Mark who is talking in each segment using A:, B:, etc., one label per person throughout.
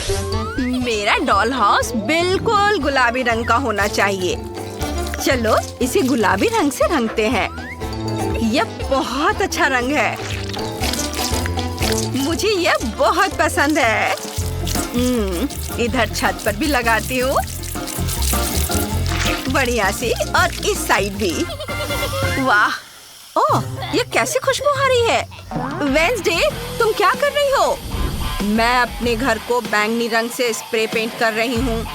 A: मेरा doll house बिल्कुल गुलाबी रंग का होना चाहिए। चलो इसे गुलाबी रंग से रंगते हैं। यह बहुत अच्छा रंग है। मुझे यह बहुत पसंद है। इधर छत पर भी लगाती हूँ, बढ़िया सी, और इस साइड भी। वाह, ओह, ये कैसी खुशबू आ रही है। वेंसडे, तुम क्या कर रही हो? मैं अपने घर को बैंगनी रंग से स्प्रे पेंट कर रही हूँ।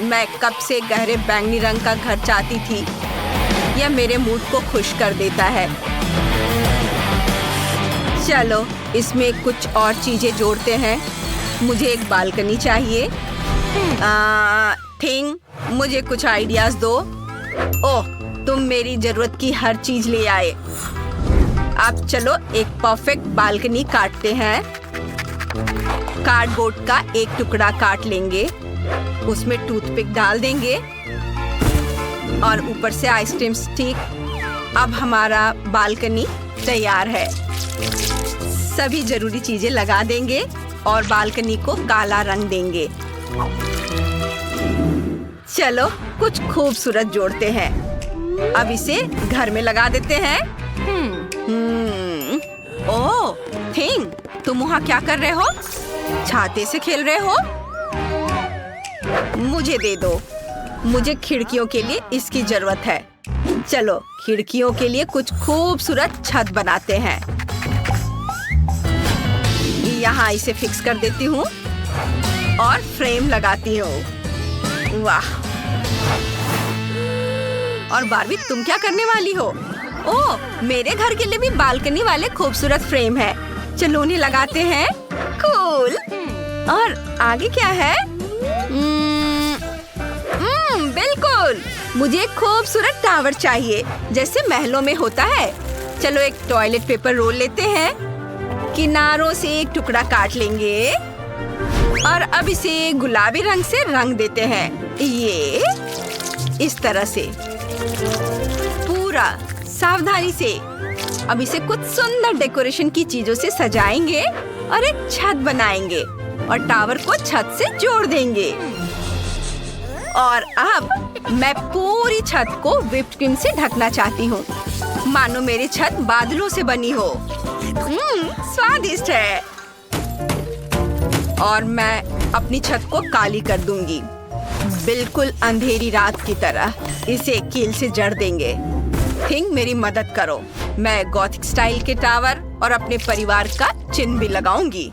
A: मैं कब से गहरे बैंगनी रंग का घर चाहती थी। यह मेरे मूड को खुश कर देता है। चलो इसमें कुछ और चीजें जोड़ते हैं। मुझे एक बालकनी चाहिए। थिंग, मुझे कुछ आइडियाज दो। ओह, तुम मेरी जरूरत की हर चीज ले आए। अब चलो एक परफेक्ट बालकनी काटते हैं। कार्डबोर्ड का एक टुकड़ा काट लेंगे, उसमें टूथपिक डाल देंगे और ऊपर से आइसक्रीम स्टिक। अब हमारा बालकनी तैयार है। सभी जरूरी चीजें लगा देंगे और बालकनी को काला रंग देंगे। चलो कुछ खूबसूरत जोड़ते हैं। अब इसे घर में लगा देते हैं। ओह, थिंग, तुम वहाँ क्या कर रहे हो? छाते से खेल रहे हो? मुझे दे दो। मुझे खिड़कियों के लिए इसकी जरूरत है। चलो खिड़कियों के लिए कुछ खूबसूरत छत बनाते हैं। यहाँ इसे फिक्स कर देती हूँ और फ्रेम लगाती हूँ। वाह, और बारबी, तुम क्या करने वाली हो? ओह, मेरे घर के लिए भी बालकनी वाले खूबसूरत फ्रेम है। चलो उन्हें लगाते हैं। कूल। और आगे क्या है? बिल्कुल, मुझे एक खूबसूरत टावर चाहिए, जैसे महलों में होता है। चलो एक टॉयलेट पेपर रोल लेते हैं। किनारों से एक टुकड़ा काट लेंगे और अब इसे गुलाबी रंग से रंग देते हैं। ये इस तरह से पूरा सावधानी से। अब इसे कुछ सुंदर डेकोरेशन की चीजों से सजाएंगे और एक छत बनाएंगे और टावर को छत से जोड़ देंगे। और अब मैं पूरी छत को व्हिप्ड क्रीम से ढकना चाहती हूँ, मानो मेरी छत बादलों से बनी हो। स्वादिष्ट है। और मैं अपनी छत को काली कर दूंगी, बिल्कुल अंधेरी रात की तरह। इसे कील से जड़ देंगे। थिंक, मेरी मदद करो। मैं गॉथिक स्टाइल के टावर और अपने परिवार का चिन्ह भी लगाऊंगी।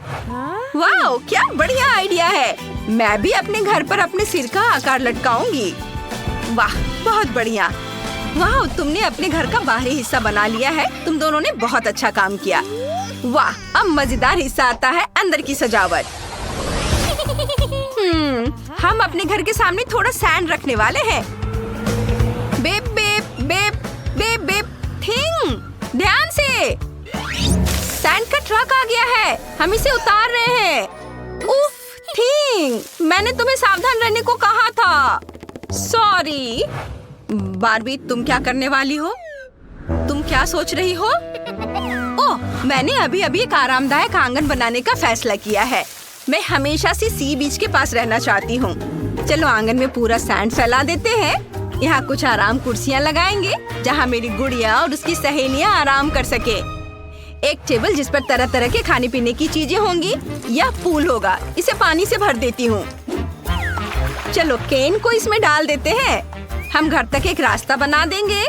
A: वाह, क्या बढ़िया आइडिया है। मैं भी अपने घर पर अपने सिर का आकार लटकाऊंगी। वाह, बहुत बढ़िया। वाह, तुमने अपने घर का बाहरी हिस्सा बना लिया है। तुम दोनों ने बहुत अच्छा काम किया। वाह, अब मजेदार हिस्सा आता है, अंदर की सजावट। हम अपने घर के सामने थोड़ा सैंड रखने वाले हैं। बेप बेप बेप बेप बेप। थिंग, ध्यान से। सैंड का ट्रक आ गया है, हम इसे उतार रहे हैं। उफ, थिंग, मैंने तुम्हें सावधान रहने को कहा था। सॉरी। बारबी, तुम क्या करने वाली हो? तुम क्या सोच रही हो? ओह, मैंने अभी अभी एक आरामदायक आंगन बनाने का फैसला किया है। मैं हमेशा से सी बीच के पास रहना चाहती हूँ। चलो आंगन में पूरा सैंड फैला देते हैं। यहाँ कुछ आराम कुर्सियाँ लगाएंगे जहाँ मेरी गुड़िया और उसकी सहेलियाँ आराम कर सके। एक टेबल जिस पर तरह तरह के खाने पीने की चीजें होंगी। यह पूल होगा, इसे पानी से भर देती हूँ। चलो केन को इसमें डाल देते हैं। हम घर तक एक रास्ता बना देंगे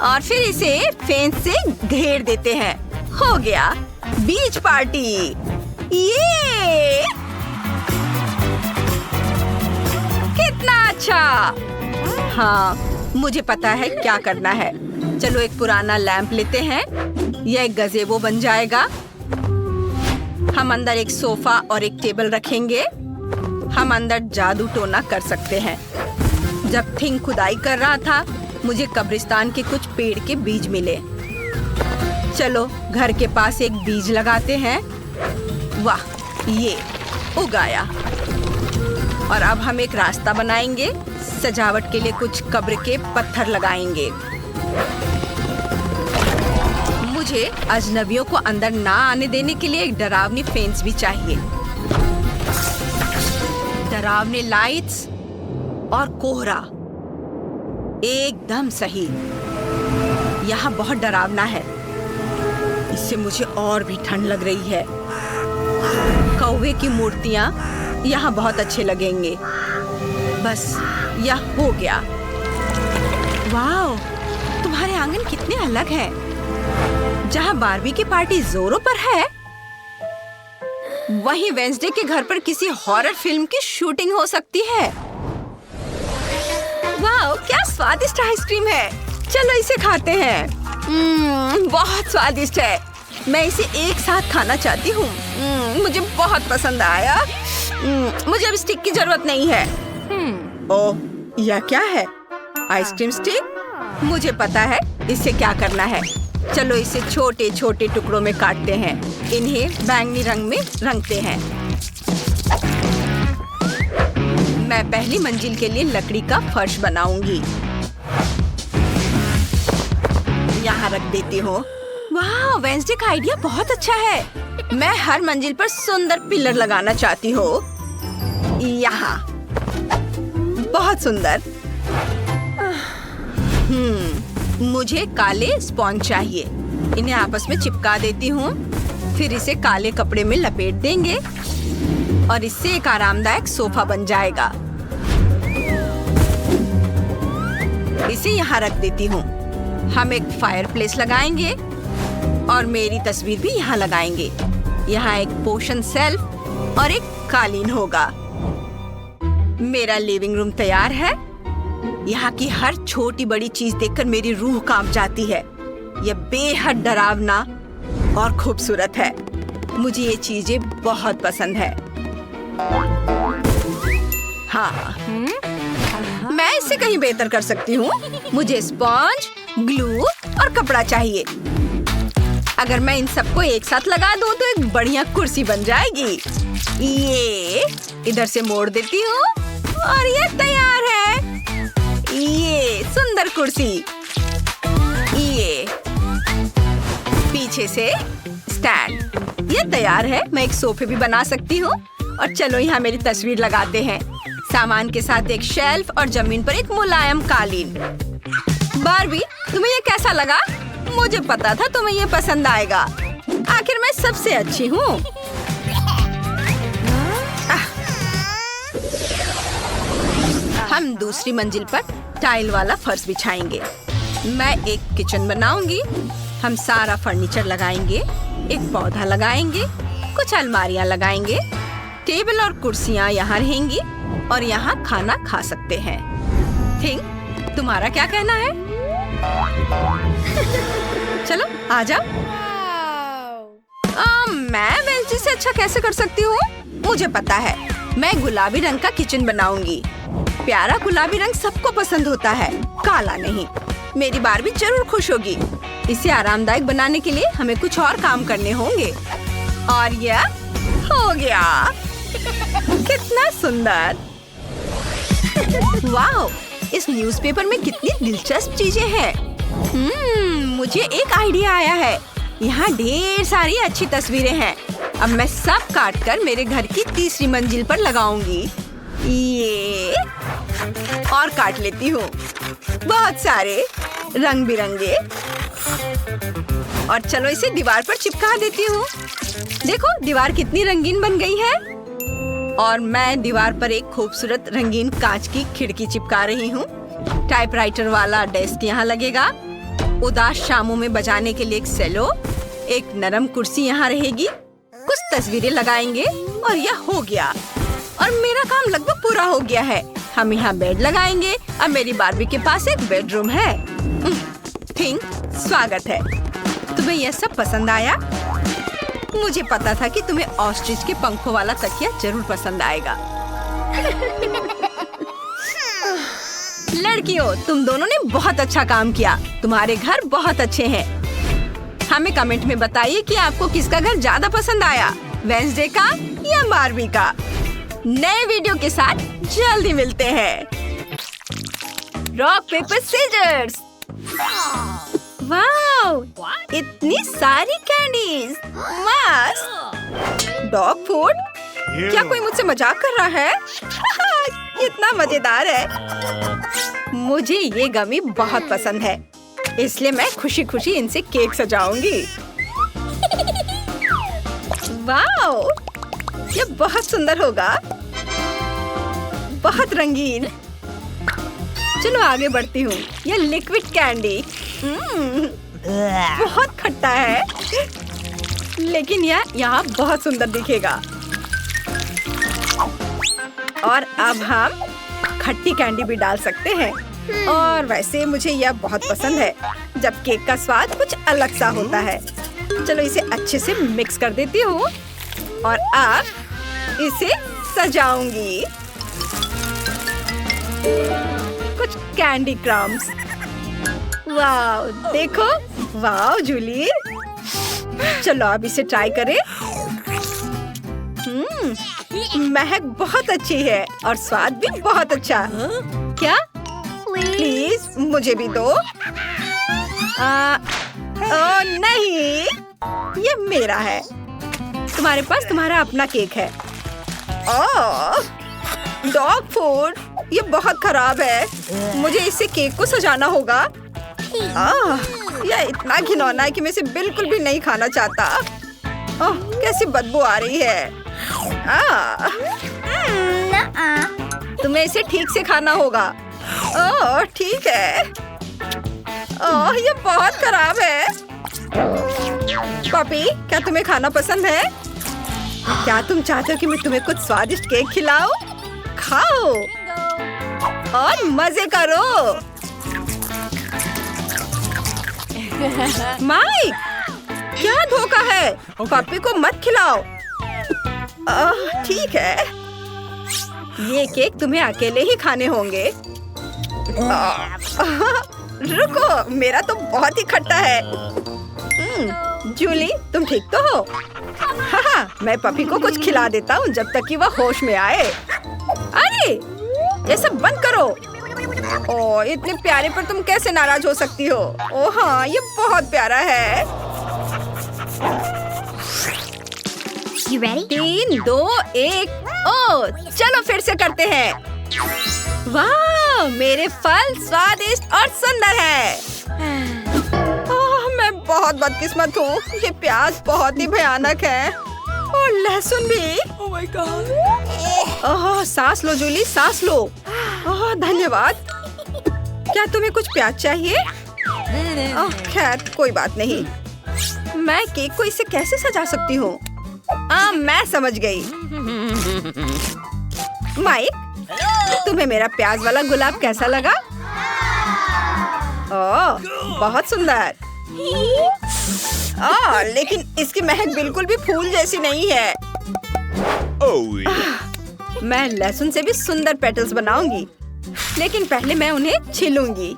A: और फिर इसे फेंस से घेर देते हैं। हो गया बीच पार्टी। ये कितना अच्छा। हाँ, मुझे पता है क्या करना है। चलो एक पुराना लैंप लेते हैं। यह एक गज़ेबो बन जाएगा। हम अंदर एक सोफा और एक टेबल रखेंगे। हम अंदर जादू टोना कर सकते हैं। जब थिंग खुदाई कर रहा था, मुझे कब्रिस्तान के कुछ पेड़ के बीज मिले। चलो घर के पास एक बीज लगाते हैं। वाह, ये उगाया। और अब हम एक रास्ता बनाएंगे। सजावट के लिए कुछ कब्र के पत्थर लगाएंगे। मुझे अजनबियों को अंदर ना आने देने के लिए एक डरावनी फेंस भी चाहिए। डरावने लाइट्स और कोहरा। एकदम सही। यहाँ बहुत डरावना है। इससे मुझे और भी ठंड लग रही है। कौवे की मूर्तियाँ यहाँ बहुत अच्छे लगेंगे। बस यह हो गया। वाओ, तुम्हारे आंगन कितने अलग हैं। जहाँ बार्बी की पार्टी जोरों पर है, वहीं वेंसडे के घर पर किसी हॉरर फिल्म की शूटिंग हो सकती है। वाओ, क्या स्वादिष्ट आइसक्रीम है। चलो इसे खाते हैं। बहुत स्वादिष्ट है। मैं इसे एक साथ खाना चाहती हूँ। मुझे बहुत पसंद आया। मुझे अब स्टिक की जरूरत नहीं है। ओह, यह क्या है? Ice cream stick? मुझे पता है इससे क्या करना है। चलो इसे छोटे छोटे टुकड़ों में काटते हैं। इन्हें बैंगनी रंग में रंगते हैं। मैं पहली मंजिल के लिए लकड़ी का फर्श बनाऊंगी। यहाँ रख देती हूँ। वाह, वेंसडे का आइडिया बहुत अच्छा है। मैं हर मंजिल पर सुंदर पिलर लगाना चाहती हूँ। यहाँ बहुत सुंदर। मुझे काले स्पॉन्ज चाहिए। इन्हें आपस में चिपका देती हूँ। फिर इसे काले कपड़े में लपेट देंगे और इससे एक आरामदायक सोफा बन जाएगा। इसे यहाँ रख देती हूँ। हम एक फायरप्लेस लगाएंगे और मेरी तस्वीर भी यहाँ लगाएंगे। यहाँ एक पोषण शेल्फ और एक कालीन होगा। मेरा लिविंग रूम तैयार है। यहाँ की हर छोटी बड़ी चीज देखकर मेरी रूह कांप जाती है। यह बेहद डरावना और खूबसूरत है। मुझे ये चीजें बहुत पसंद है। हाँ, मैं इससे कहीं बेहतर कर सकती हूँ। मुझे स्पॉन्ज, ग्लू और कपड़ा चाहिए। अगर मैं इन सबको एक साथ लगा दूँ तो एक बढ़िया कुर्सी बन जाएगी। ये इधर से मोड़ देती हूँ और ये तैयार है। ये सुंदर कुर्सी। ये पीछे से स्टैंड। ये तैयार है। मैं एक सोफे भी बना सकती हूँ। और चलो यहाँ मेरी तस्वीर लगाते हैं। सामान के साथ एक शेल्फ और जमीन पर एक मुलायम कालीन। बार्बी, तुम्हें ये कैसा लगा? मुझे पता था तुम्हें ये पसंद आएगा। आखिर मैं सबसे अच्छी हूँ। हम दूसरी मंजिल पर टाइल वाला फर्श बिछाएंगे। मैं एक किचन बनाऊंगी। हम सारा फर्नीचर लगाएंगे। एक पौधा लगाएंगे। कुछ अलमारियां लगाएंगे। टेबल और कुर्सियां यहाँ रहेंगी और यहाँ खाना खा सकते हैं। थिंक, तुम्हारा क्या कहना है? चलो आ जाओ। मैं वेंसडे से अच्छा कैसे कर सकती हूँ? मुझे पता है। मैं गुलाबी रंग का किचन बनाऊंगी। प्यारा गुलाबी रंग सबको पसंद होता है, काला नहीं। मेरी बार्बी जरूर खुश होगी। इसे आरामदायक बनाने के लिए हमें कुछ और काम करने होंगे। और यह हो गया। कितना सुंदर। वाओ, इस न्यूज़पेपर में कितनी दिलचस्प चीजें हैं। मुझे एक आइडिया आया है। यहाँ ढेर सारी अच्छी तस्वीरें हैं। अब मैं सब काटकर मेरे घर की तीसरी मंजिल पर लगाऊंगी। ये और काट लेती हूँ। बहुत सारे रंग बिरंगे। और चलो इसे दीवार पर चिपका देती हूँ। देखो दीवार कितनी रंगीन बन गई है। और मैं दीवार पर एक खूबसूरत रंगीन कांच की खिड़की चिपका रही हूँ। टाइपराइटर वाला डेस्क यहाँ लगेगा। उदास शामों में बजाने के लिए एक सेलो, एक नरम कुर्सी यहाँ रहेगी। कुछ तस्वीरें लगाएंगे और यह हो गया। और मेरा काम लगभग पूरा हो गया है। हम यहाँ बेड लगाएंगे। अब मेरी बार्बी के पास एक बेडरूम है। थिंक, स्वागत है। तुम्हें यह सब पसंद आया? मुझे पता था कि तुम्हें ऑस्ट्रिच के पंखों वाला तकिया जरूर पसंद आएगा। लड़कियों, तुम दोनों ने बहुत अच्छा काम किया। तुम्हारे घर बहुत अच्छे हैं। हमें कमेंट में बताइए कि आपको किसका घर ज्यादा पसंद आया, वेंसडे का या बार्बी का। नए वीडियो के साथ जल्दी मिलते हैं। Rock paper seizures. वाओ, इतनी सारी कैंडीज। मस्त। डॉग फूड, क्या कोई मुझसे मजाक कर रहा है? कितना मजेदार है। मुझे ये गमी बहुत पसंद है, इसलिए मैं खुशी खुशी इनसे केक सजाऊंगी। वाओ, ये बहुत सुंदर होगा, बहुत रंगीन। चलो आगे बढ़ती हूँ। ये लिक्विड कैंडी बहुत खट्टा है, लेकिन यह यहाँ बहुत सुंदर दिखेगा। और अब हम खट्टी कैंडी भी डाल सकते हैं। और वैसे मुझे यह बहुत पसंद है जब केक का स्वाद कुछ अलग सा होता है। चलो इसे अच्छे से मिक्स कर देती हूँ और अब इसे सजाऊंगी। कुछ कैंडी क्रम्स। वाओ, देखो। वाओ जूली, चलो अब इसे ट्राई करें। महक बहुत अच्छी है और स्वाद भी बहुत अच्छा। क्या? प्लीज मुझे भी दो। ओह नहीं, ये मेरा है। तुम्हारे पास तुम्हारा अपना केक है। ओह, डॉग फूड, ये बहुत खराब है। मुझे इससे केक को सजाना होगा। यह इतना घिनौना है कि मैं इसे बिल्कुल भी नहीं खाना चाहता। ओह, कैसी बदबू आ रही है। तुम्हें इसे ठीक से खाना होगा। ओह ठीक है। ओह, ये बहुत खराब है। पपी, क्या तुम्हें खाना पसंद है? क्या तुम चाहते हो कि मैं तुम्हें कुछ स्वादिष्ट केक खिलाऊं? खाओ और मजे करो। माइक, क्या धोखा है? पपी को मत खिलाओ। ठीक है, ये केक तुम्हें अकेले ही खाने होंगे। रुको, मेरा तो बहुत ही खट्टा है। जूली, तुम ठीक तो हो? हाँ, मैं पपी को कुछ खिला देता हूँ जब तक कि वह होश में आए। अरे, ये सब बंद करो। ओह, इतने प्यारे पर तुम कैसे नाराज हो सकती हो? ओह हाँ, ये बहुत प्यारा है। 3, 2, 1। ओह, चलो फिर से करते हैं। वाह, मेरे फल स्वादिष्ट और सुंदर है। मैं बहुत बदकिस्मत हूँ। ये प्याज बहुत ही भयानक है और लहसुन भी। Oh my God। ओह, सांस लो जूली, सांस लो। ओह, धन्यवाद। क्या तुम्हें कुछ प्याज चाहिए? ओह, खैर कोई बात नहीं। मैं केक को इससे कैसे सजा सकती हूँ? मैं समझ गई। माइक, तुम्हें मेरा प्याज वाला गुलाब कैसा लगा? ओह, बहुत सुंदर। लेकिन इसकी महक बिल्कुल भी फूल जैसी नहीं है। मैं लहसुन से भी सुंदर पेटल्स बनाऊंगी, लेकिन पहले मैं उन्हें छीलूंगी।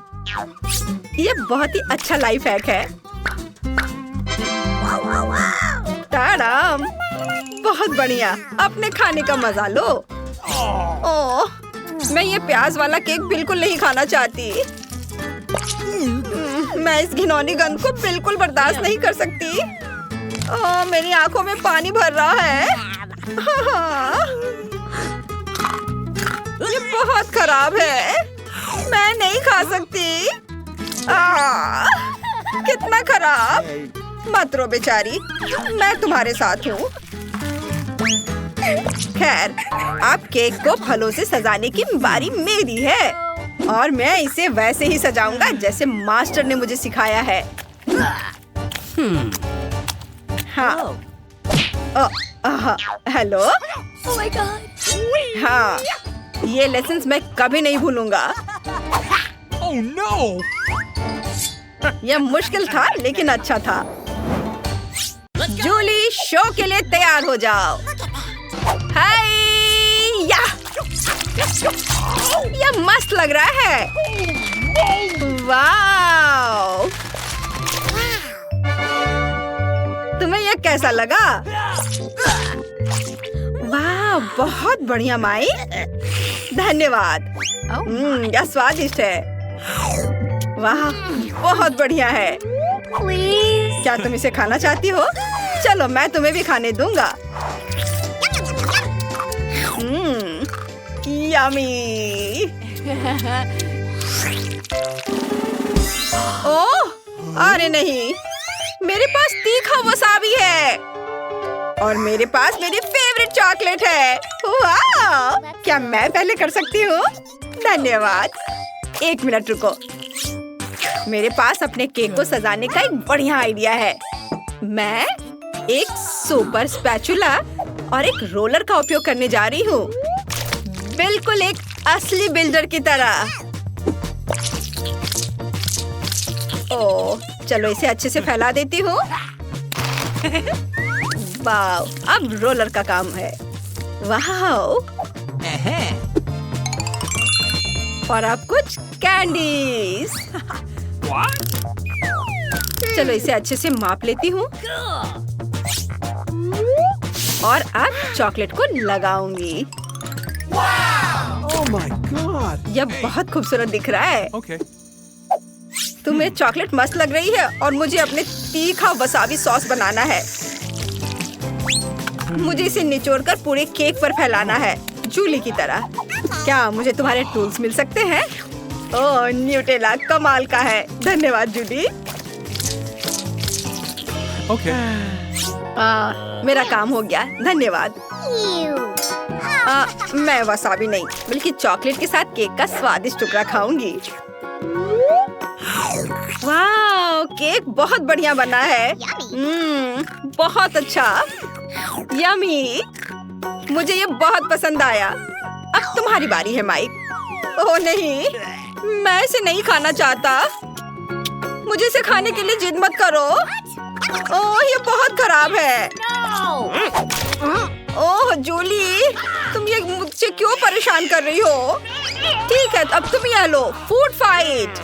A: ये बहुत ही अच्छा लाइफ हैक है। ताड़म, बहुत बढ़िया। अपने खाने का मजा लो। ओह, मैं ये प्याज वाला केक बिल्कुल नहीं खाना चाहती। मैं इस घिनौनी गंध को बिल्कुल बर्दाश्त नहीं कर सकती। ओह, मेरी आंखों में पानी भर रहा है। ये बहुत खराब है। मैं नहीं खा सकती। कितना खराब। मत रो बेचारी, मैं तुम्हारे साथ हूँ। खैर, अब केक को फलों से सजाने की बारी मेरी है और मैं इसे वैसे ही सजाऊंगा जैसे मास्टर ने मुझे सिखाया है। हाँ। हेलो।
B: Oh my God!
A: हाँ, ये लेसन्स मैं कभी नहीं भूलूंगा।
C: Oh no!
A: यह मुश्किल था लेकिन अच्छा था। जूली, शो के लिए तैयार हो जाओ। हाय या! यह मस्त लग रहा है। वाव! तुम्हें यह कैसा लगा? वाह, बहुत बढ़िया माई। धन्यवाद। यह स्वादिष्ट है। वाह, बहुत बढ़िया है। क्या तुम इसे खाना चाहती हो? चलो मैं तुम्हें भी खाने दूंगा। यमी। ओह, अरे नहीं, मेरे पास तीखा वसाबी है और मेरे पास मेरी फेवरेट चॉकलेट है। वाह! क्या मैं पहले कर सकती हूँ? धन्यवाद। एक मिनट रुको, मेरे पास अपने केक को सजाने का एक बढ़िया आइडिया है। मैं एक सुपर स्पैचुला और एक रोलर का उपयोग करने जा रही हूँ, बिल्कुल एक असली बिल्डर की तरह। ओह, चलो इसे अच्छे से फैला देती हूँ। वाव, अब रोलर का काम है। वाव, और अब कुछ कैंडीज। चलो इसे अच्छे से माप लेती हूँ और अब चॉकलेट को लगाऊंगी।
C: Oh my God.
A: यह बहुत खूबसूरत दिख रहा है।
C: Okay.
A: तुम्हें चॉकलेट मस्त लग रही है और मुझे अपने तीखा वसाबी सॉस बनाना है। मुझे इसे निचोड़कर पूरे केक पर फैलाना है, जूली की तरह। क्या मुझे तुम्हारे टूल्स मिल सकते हैं? ओह, न्यूटेला कमाल का है। धन्यवाद जूली।
C: Okay.
A: मेरा काम हो गया, धन्यवाद। मैं वसाबी नहीं, बल्कि चॉकलेट के साथ केक का स्वादिष्ट टुकड़ा खाऊंगी। वाह, केक बहुत बढ़िया बना है। बहुत अच्छा, यमी। मुझे ये बहुत पसंद आया। अब तुम्हारी बारी है माइक। ओह नहीं, मैं इसे नहीं खाना चाहता। मुझे इसे खाने के लिए जिद मत करो। ओह, ये बहुत खराब है। ओह जूली, तुम ये मुझसे क्यों परेशान कर रही हो? ठीक है, अब तुम ये लो, फूड फाइट।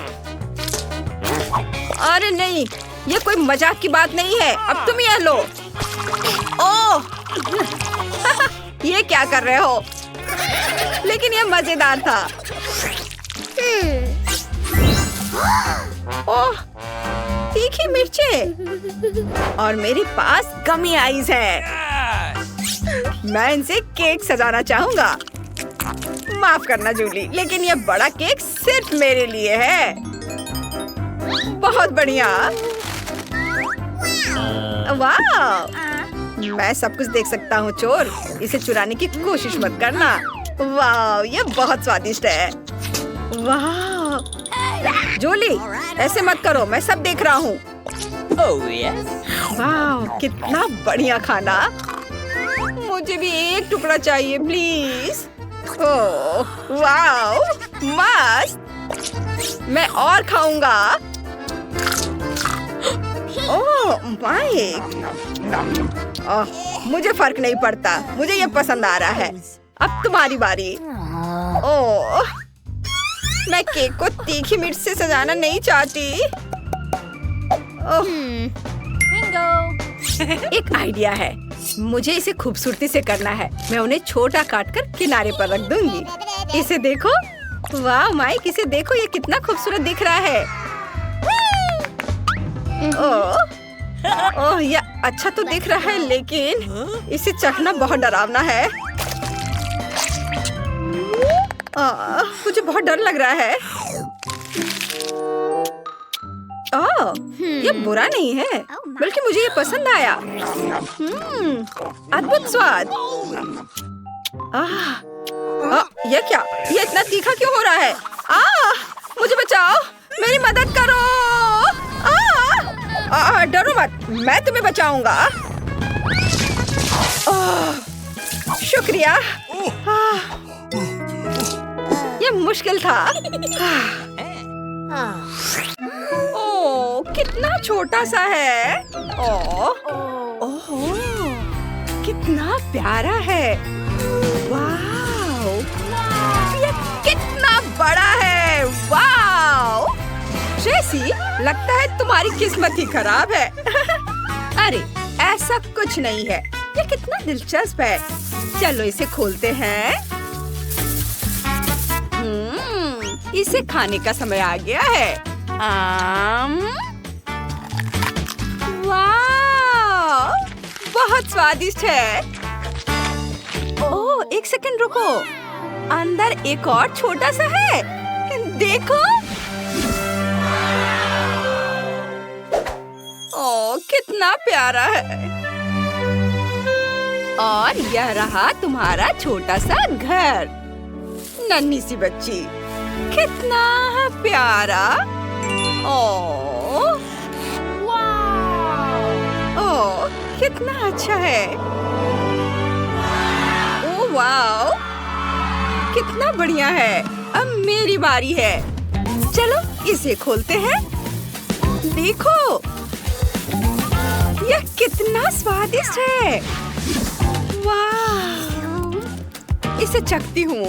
A: अरे नहीं, ये कोई मजाक की बात नहीं है। अब तुम ये लो। ओह, ये क्या कर रहे हो? लेकिन ये मजेदार था। ओह, तीखी मिर्चें और मेरे पास गमी आइज है। मैं इनसे केक सजाना चाहूंगा। माफ करना जूली, लेकिन ये बड़ा केक सिर्फ मेरे लिए है। बहुत बढ़िया। वाह, मैं सब कुछ देख सकता हूँ चोर। इसे चुराने की कोशिश मत करना। वाह, ये बहुत स्वादिष्ट है। वाह जूली, ऐसे मत करो, मैं सब देख रहा हूँ। वाह, कितना बढ़िया खाना। मुझे भी एक टुकड़ा चाहिए प्लीज। ओह वाह, मस्त। मैं और खाऊंगा। ओह माइक, मुझे फर्क नहीं पड़ता, मुझे ये पसंद आ रहा है। अब तुम्हारी बारी। ओह, मैं केक को तीखी मिर्च से सजाना नहीं चाहती। एक आइडिया है, मुझे इसे खूबसूरती से करना है। मैं उन्हें छोटा काटकर किनारे पर रख दूंगी। इसे देखो। वाह माइक, इसे देखो, ये कितना खूबसूरत दिख रहा है। ओह, ये अच्छा तो दिख रहा है, लेकिन इसे चखना बहुत डरावना है। मुझे बहुत डर लग रहा है। ओह, ये बुरा नहीं है, बल्कि मुझे ये पसंद आया। अद्भुत स्वाद। ये क्या? ये इतना तीखा क्यों हो रहा है? मुझे बचाओ, मेरी मदद करो। डरो मत, मैं तुम्हें बचाऊंगा। शुक्रिया। ये मुश्किल था। ओह, कितना छोटा सा है। ओह, कितना प्यारा है। वाव, ये कितना बड़ा है। वाव, ट्रेसी, लगता है तुम्हारी किस्मत ही खराब है। अरे ऐसा कुछ नहीं है, ये कितना दिलचस्प है। चलो इसे खोलते हैं। इसे खाने का समय आ गया है। वाह, बहुत स्वादिष्ट है। ओह, एक सेकंड रुको। अंदर एक और छोटा सा है। देखो। ओह, कितना प्यारा है। और यह रहा तुम्हारा छोटा सा घर। नन्ही सी बच्ची, कितना प्यारा। ओह, ओह, कितना अच्छा है। ओह वाओ, कितना बढ़िया है। अब मेरी बारी है। चलो इसे खोलते हैं। देखो, यह कितना स्वादिष्ट है। वाह, इसे चखती हूँ।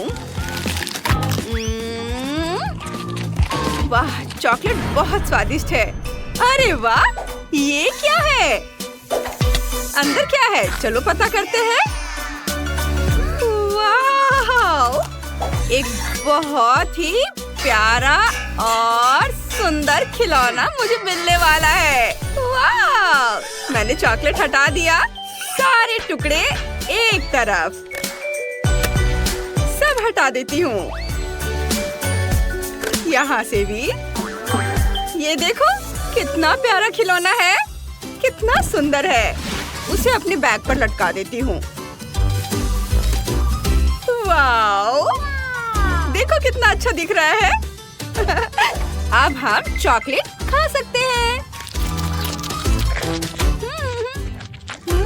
A: वाह, चॉकलेट बहुत स्वादिष्ट है। अरे वाह, ये क्या है? अंदर क्या है? चलो पता करते हैं। वाह, एक बहुत ही प्यारा और सुंदर खिलौना मुझे मिलने वाला है। वाह, मैंने चॉकलेट हटा दिया। सारे टुकड़े एक तरफ, सब हटा देती हूँ। यहाँ से भी। ये देखो, कितना प्यारा खिलौना है, कितना सुंदर है। उसे अपने बैग पर लटका देती हूँ। वाओ, देखो कितना अच्छा दिख रहा है। अब हम चॉकलेट खा सकते हैं।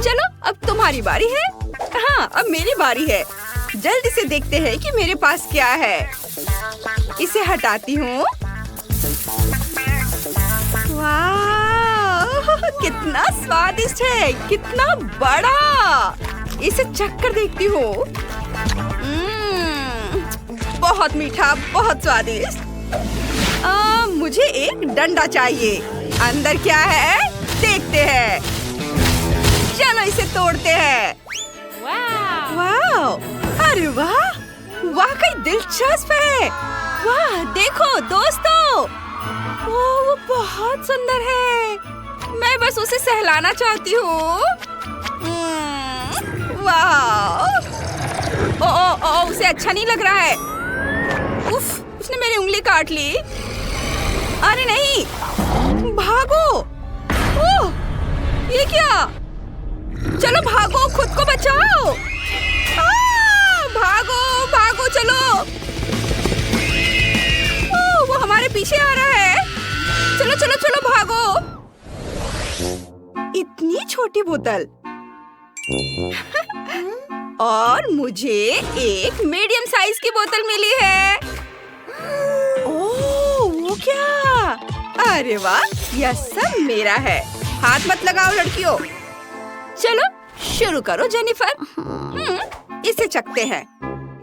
A: चलो, अब तुम्हारी बारी है। हाँ, अब मेरी बारी है। जल्दी से देखते हैं कि मेरे पास क्या है। इसे हटाती हूँ। वाह, कितना स्वादिष्ट है, कितना बड़ा। इसे चखकर देखती हूँ। बहुत मीठा, बहुत स्वादिष्ट। मुझे एक डंडा चाहिए। अंदर क्या है? देखते हैं। चलो इसे तोड़ते हैं। वाह, अरे वाह, वाकई दिलचस्प है। वाह, देखो दोस्तों, वो बहुत सुंदर है। मैं बस उसे सहलाना चाहती हूँ। वाह, ओ, उसे अच्छा नहीं लग रहा है। उफ, उसने मेरी उंगली काट ली। अरे नहीं, भागो। ओह, ये क्या? चलो भागो, खुद को बचाओ। भागो भागो, चलो। ओह, वो हमारे पीछे आ रहा है। चलो चलो चलो, भागो। इतनी छोटी बोतल। और मुझे एक मीडियम साइज की बोतल मिली है। ओह, वो क्या? अरे वाह, यह सब मेरा है। हाथ मत लगाओ लड़कियों। चलो शुरू करो जेनिफर। इसे चखते हैं।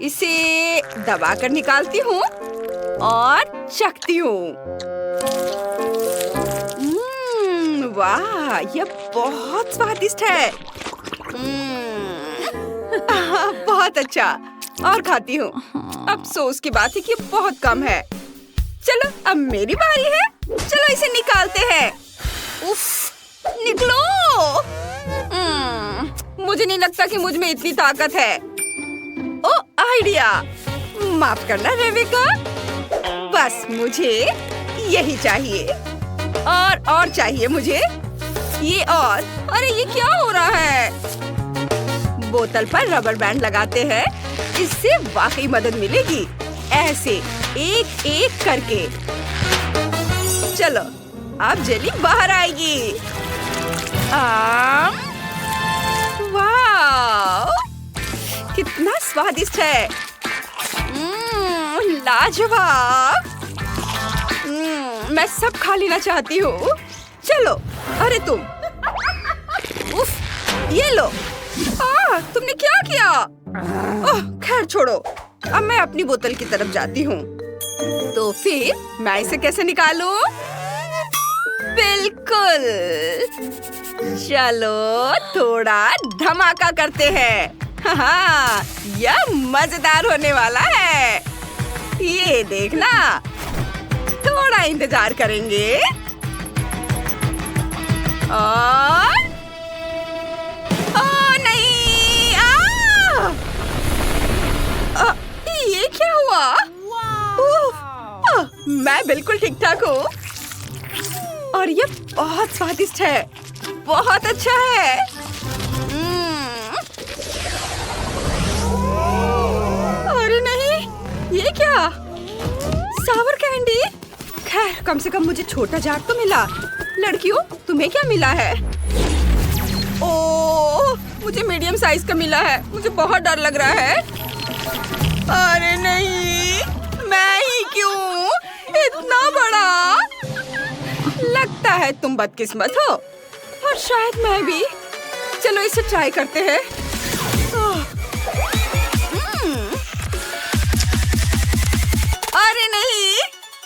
A: इसे दबाकर निकालती हूँ और चखती हूँ। वाह, यह बहुत स्वादिष्ट है। बहुत अच्छा। और खाती हूँ। अफसोस की बात है कि बहुत कम है। चलो अब मेरी बारी है। चलो इसे निकालते हैं। उफ, निकलो। मुझे नहीं लगता कि मुझ में इतनी ताकत है। ओ, आइडिया। माफ करना रेबिका। बस मुझे यही चाहिए। और चाहिए मुझे। ये और। अरे ये क्या हो रहा है? बोतल पर रबर बैंड लगाते हैं। इससे वाकई मदद मिलेगी। ऐसे एक एक करके। चलो, अब जेली बाहर आएगी। वाह, कितना स्वादिष्ट है। लाजवाब। मैं सब खा लेना चाहती हूँ। चलो। अरे तुम। उफ, ये लो। तुमने क्या किया? ओह, खैर छोड़ो। अब मैं अपनी बोतल की तरफ जाती हूँ। तो फिर मैं इसे कैसे निकालूं? बिल्कुल। चलो थोड़ा धमाका करते हैं। हाँ, यह मजेदार होने वाला है। ये देखना। थोड़ा इंतजार करेंगे। और नहीं। ये मैं बिल्कुल ठीक ठाक हूँ। और ये बहुत स्वादिष्ट है, बहुत अच्छा है। अरे नहीं, ये क्या? सावर कैंडी? खैर, कम से कम मुझे छोटा जार तो मिला। लड़कियों, तुम्हें क्या मिला है? ओह, मुझे मीडियम साइज का मिला है। मुझे बहुत डर लग रहा है। अरे नहीं, मैं ही क्यों? इतना बड़ा? लगता है तुम बदकिस्मत हो, और शायद मैं भी। चलो इसे ट्राई करते हैं। अरे नहीं,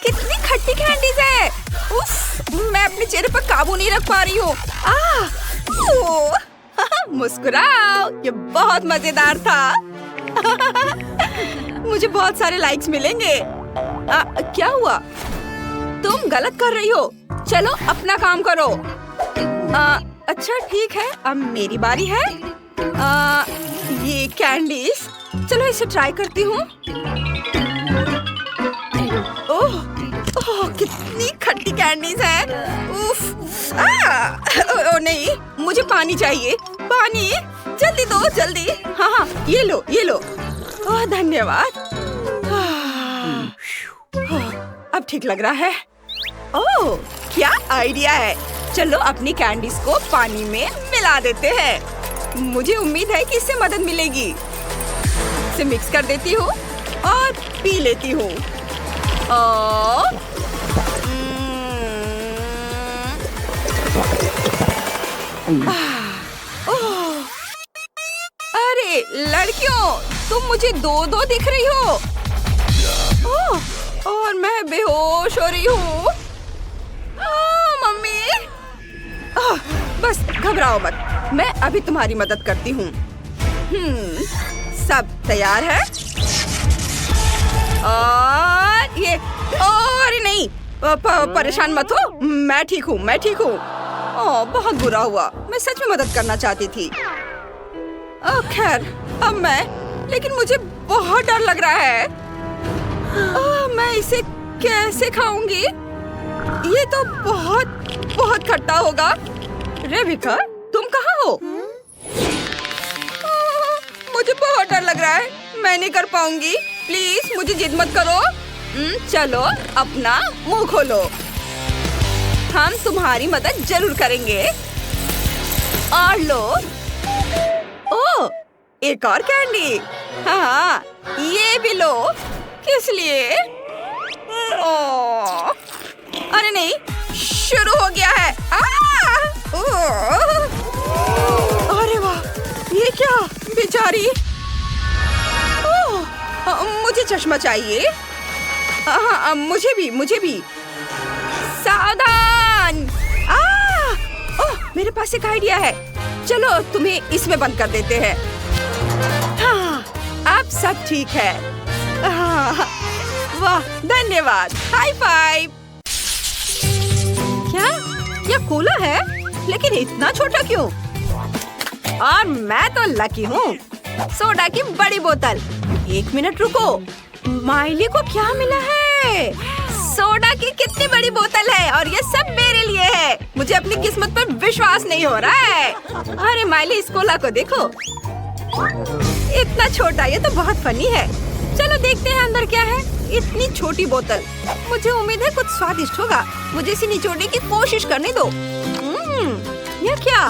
A: कितनी खट्टी कैंडीज है। उफ, मैं अपने चेहरे पर काबू नहीं रख पा रही हूँ। मुस्कुराओ, ये बहुत मजेदार था। मुझे बहुत सारे लाइक्स मिलेंगे। क्या हुआ? तुम गलत कर रही हो। चलो अपना काम करो। अच्छा ठीक है, अब मेरी बारी है। ये कैंडीज, चलो इसे ट्राई करती हूँ। ओह, कितनी खट्टी कैंडीज है। उफ, ओ नहीं, मुझे पानी चाहिए। पानी, जल्दी दो, जल्दी। हाँ, ये लो, ये लो। ओह, धन्यवाद। अब ठीक लग रहा है। ओह, क्या आइडिया है। चलो अपनी कैंडीज को पानी में मिला देते हैं। मुझे उम्मीद है कि इससे मदद मिलेगी। इसे मिक्स कर देती हूँ और पी लेती हूँ। अरे लड़कियों, तुम मुझे दो दिख रही हो। और मैं बेहोश हो रही हूँ। मम्मी, बस घबराओ मत, मैं अभी तुम्हारी मदद करती हूँ। सब तैयार है? और ये, अरे नहीं, परेशान मत हो, मैं ठीक हूँ, मैं ठीक हूँ। बहुत बुरा हुआ, मैं सच में मदद करना चाहती थी। खैर, अब मैं, लेकिन मुझे बहुत डर लग रहा है। मैं इसे कैसे खाऊंगी? ये तो बहुत खट्टा होगा। रेबिका, तुम कहाँ हो? मुझे बहुत डर लग रहा है, मैं नहीं कर पाऊंगी। प्लीज मुझे जिद मत करो। चलो अपना मुंह खोलो, हम तुम्हारी मदद जरूर करेंगे। और लो। ओह, एक और कैंडी। हाँ, ये भी लो। किस लिए? ओह, अरे नहीं, शुरू हो गया है। अरे वाह, ये क्या? बेचारी। मुझे चश्मा चाहिए। हाँ, मुझे भी। सावधान। ओह, मेरे पास एक आइडिया है। चलो तुम्हें इसमें बंद कर देते हैं। हाँ, अब सब ठीक है। वाह, धन्यवाद। High five. क्या? यह कोला है, लेकिन इतना छोटा क्यों? और मैं तो लकी हूँ। सोडा की बड़ी बोतल। एक मिनट रुको, माइली को क्या मिला है? सोडा की कितनी बड़ी बोतल है, और ये सब मेरे लिए है। मुझे अपनी किस्मत पर विश्वास नहीं हो रहा है। अरे माइली, इस कोला को देखो, इतना छोटा। ये तो बहुत फनी है। चलो देखते हैं अंदर क्या है। इतनी छोटी बोतल, मुझे उम्मीद है कुछ स्वादिष्ट होगा। मुझे इसे निचोड़ने की कोशिश करने दो। यह क्या?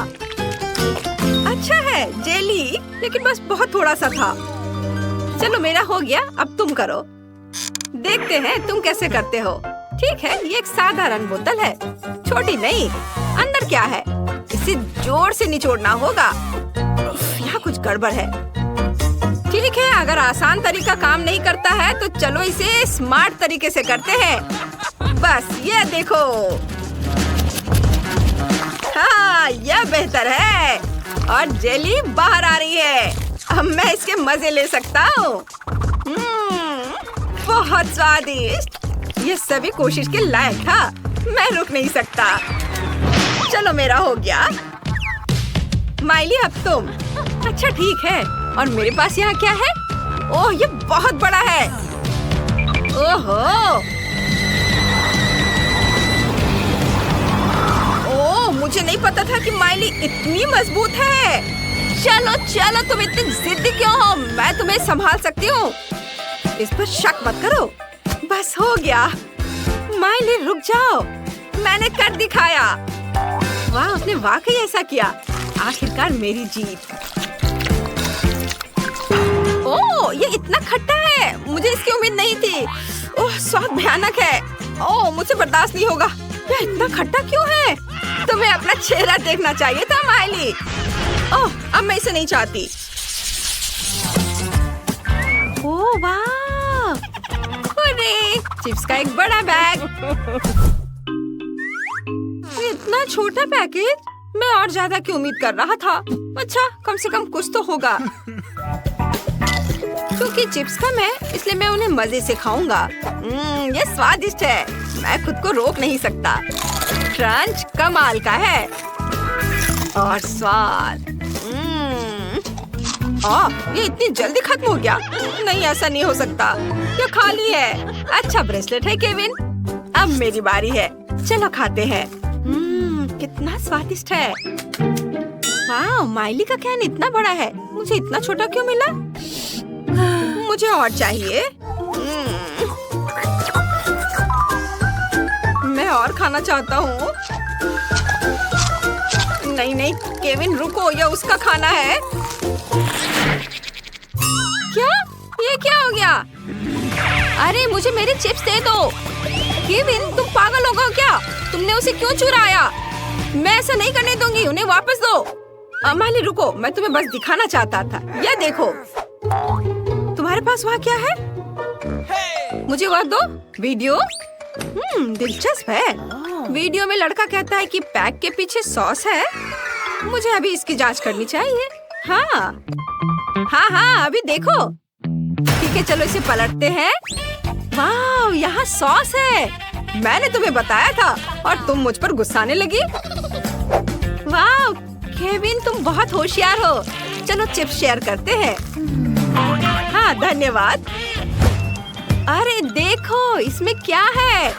A: अच्छा है, जेली, लेकिन बस बहुत थोड़ा सा था। चलो मेरा हो गया, अब तुम करो। देखते हैं तुम कैसे करते हो। ठीक है, ये एक साधारण बोतल है, छोटी नहीं। अंदर क्या है? इसे जोर से निचोड़ना होगा। यहाँ कुछ गड़बड़ है। ठीक है, अगर आसान तरीका काम नहीं करता है तो चलो इसे स्मार्ट तरीके से करते हैं। बस ये देखो। हाँ, यह बेहतर है, और जेली बाहर आ रही है। अब मैं इसके मजे ले सकता हूँ। बहुत स्वादिष्ट। ये सभी कोशिश के लायक था। मैं रुक नहीं सकता। चलो मेरा हो गया। माइली, अब तुम। अच्छा ठीक है, और मेरे पास यहाँ क्या है? ओह, ये बहुत बड़ा है। ओहो, ओह, मुझे नहीं पता था कि माइली इतनी मजबूत है। चलो चलो, तुम इतनी जिद्दी क्यों हो? मैं तुम्हें संभाल सकती हूँ। इस पर शक मत करो। बस हो गया। माइली रुक जाओ, मैंने कर दिखाया। वाह, उसने वाकई ऐसा किया। आखिरकार मेरी जीत। ओह, ये इतना खट्टा है, मुझे इसकी उम्मीद नहीं थी। ओह, स्वाद भयानक है। ओह, मुझे बर्दाश्त नहीं होगा। यह इतना खट्टा क्यों है? तुम्हें अपना चेहरा देखना चाहिए था माइली। ओह, अब मैं इसे नहीं चाहती। ओह वाह, अरे चिप्स का एक बड़ा बैग। इतना छोटा पैकेज, मैं और ज्यादा की उम्मीद कर रहा था। अच्छा, कम से कम कुछ तो होगा। क्योंकि चिप्स कम है, इसलिए मैं उन्हें मजे से खाऊंगा। ये स्वादिष्ट है, मैं खुद को रोक नहीं सकता। क्रंच कमाल का है और स्वाद। ये इतनी जल्दी खत्म हो गया। नहीं, ऐसा नहीं हो सकता। ये खाली है। अच्छा ब्रेसलेट है केविन। अब मेरी बारी है। चलो खाते हैं। कितना स्वादिष्ट है। वाह, माइली का कैन इतना बड़ा है। मुझे इतना छोटा क्यों मिला? मुझे और चाहिए। मैं और खाना चाहता हूँ। नहीं नहीं केविन, रुको, यह उसका खाना है। क्या? ये क्या हो गया? अरे मुझे मेरे चिप्स दे दो। केविन, तुम पागल हो गए क्या? तुमने उसे क्यों चुराया? मैं ऐसा नहीं करने दूंगी, उन्हें वापस दो। माली रुको, मैं तुम्हें बस दिखाना चाहता था। यह देखो। तुम्हारे पास वहाँ क्या है? मुझे वह दो। वीडियो? दिलचस्प है। वीडियो में लड़का कहता है कि पैक के पीछे सॉस है। मुझे अभी इसकी जांच करनी चाहिए। हाँ, अभी देखो। ठीक है, चलो इसे पलटते हैं। वाह, यहाँ सॉस है। मैंने तुम्हें बताया था और तुम मुझ पर गुस्साने लगी। वाह केविन, तुम बहुत होशियार हो। चलो चिप्स शेयर करते हैं। हाँ, धन्यवाद। अरे देखो, इसमें क्या है?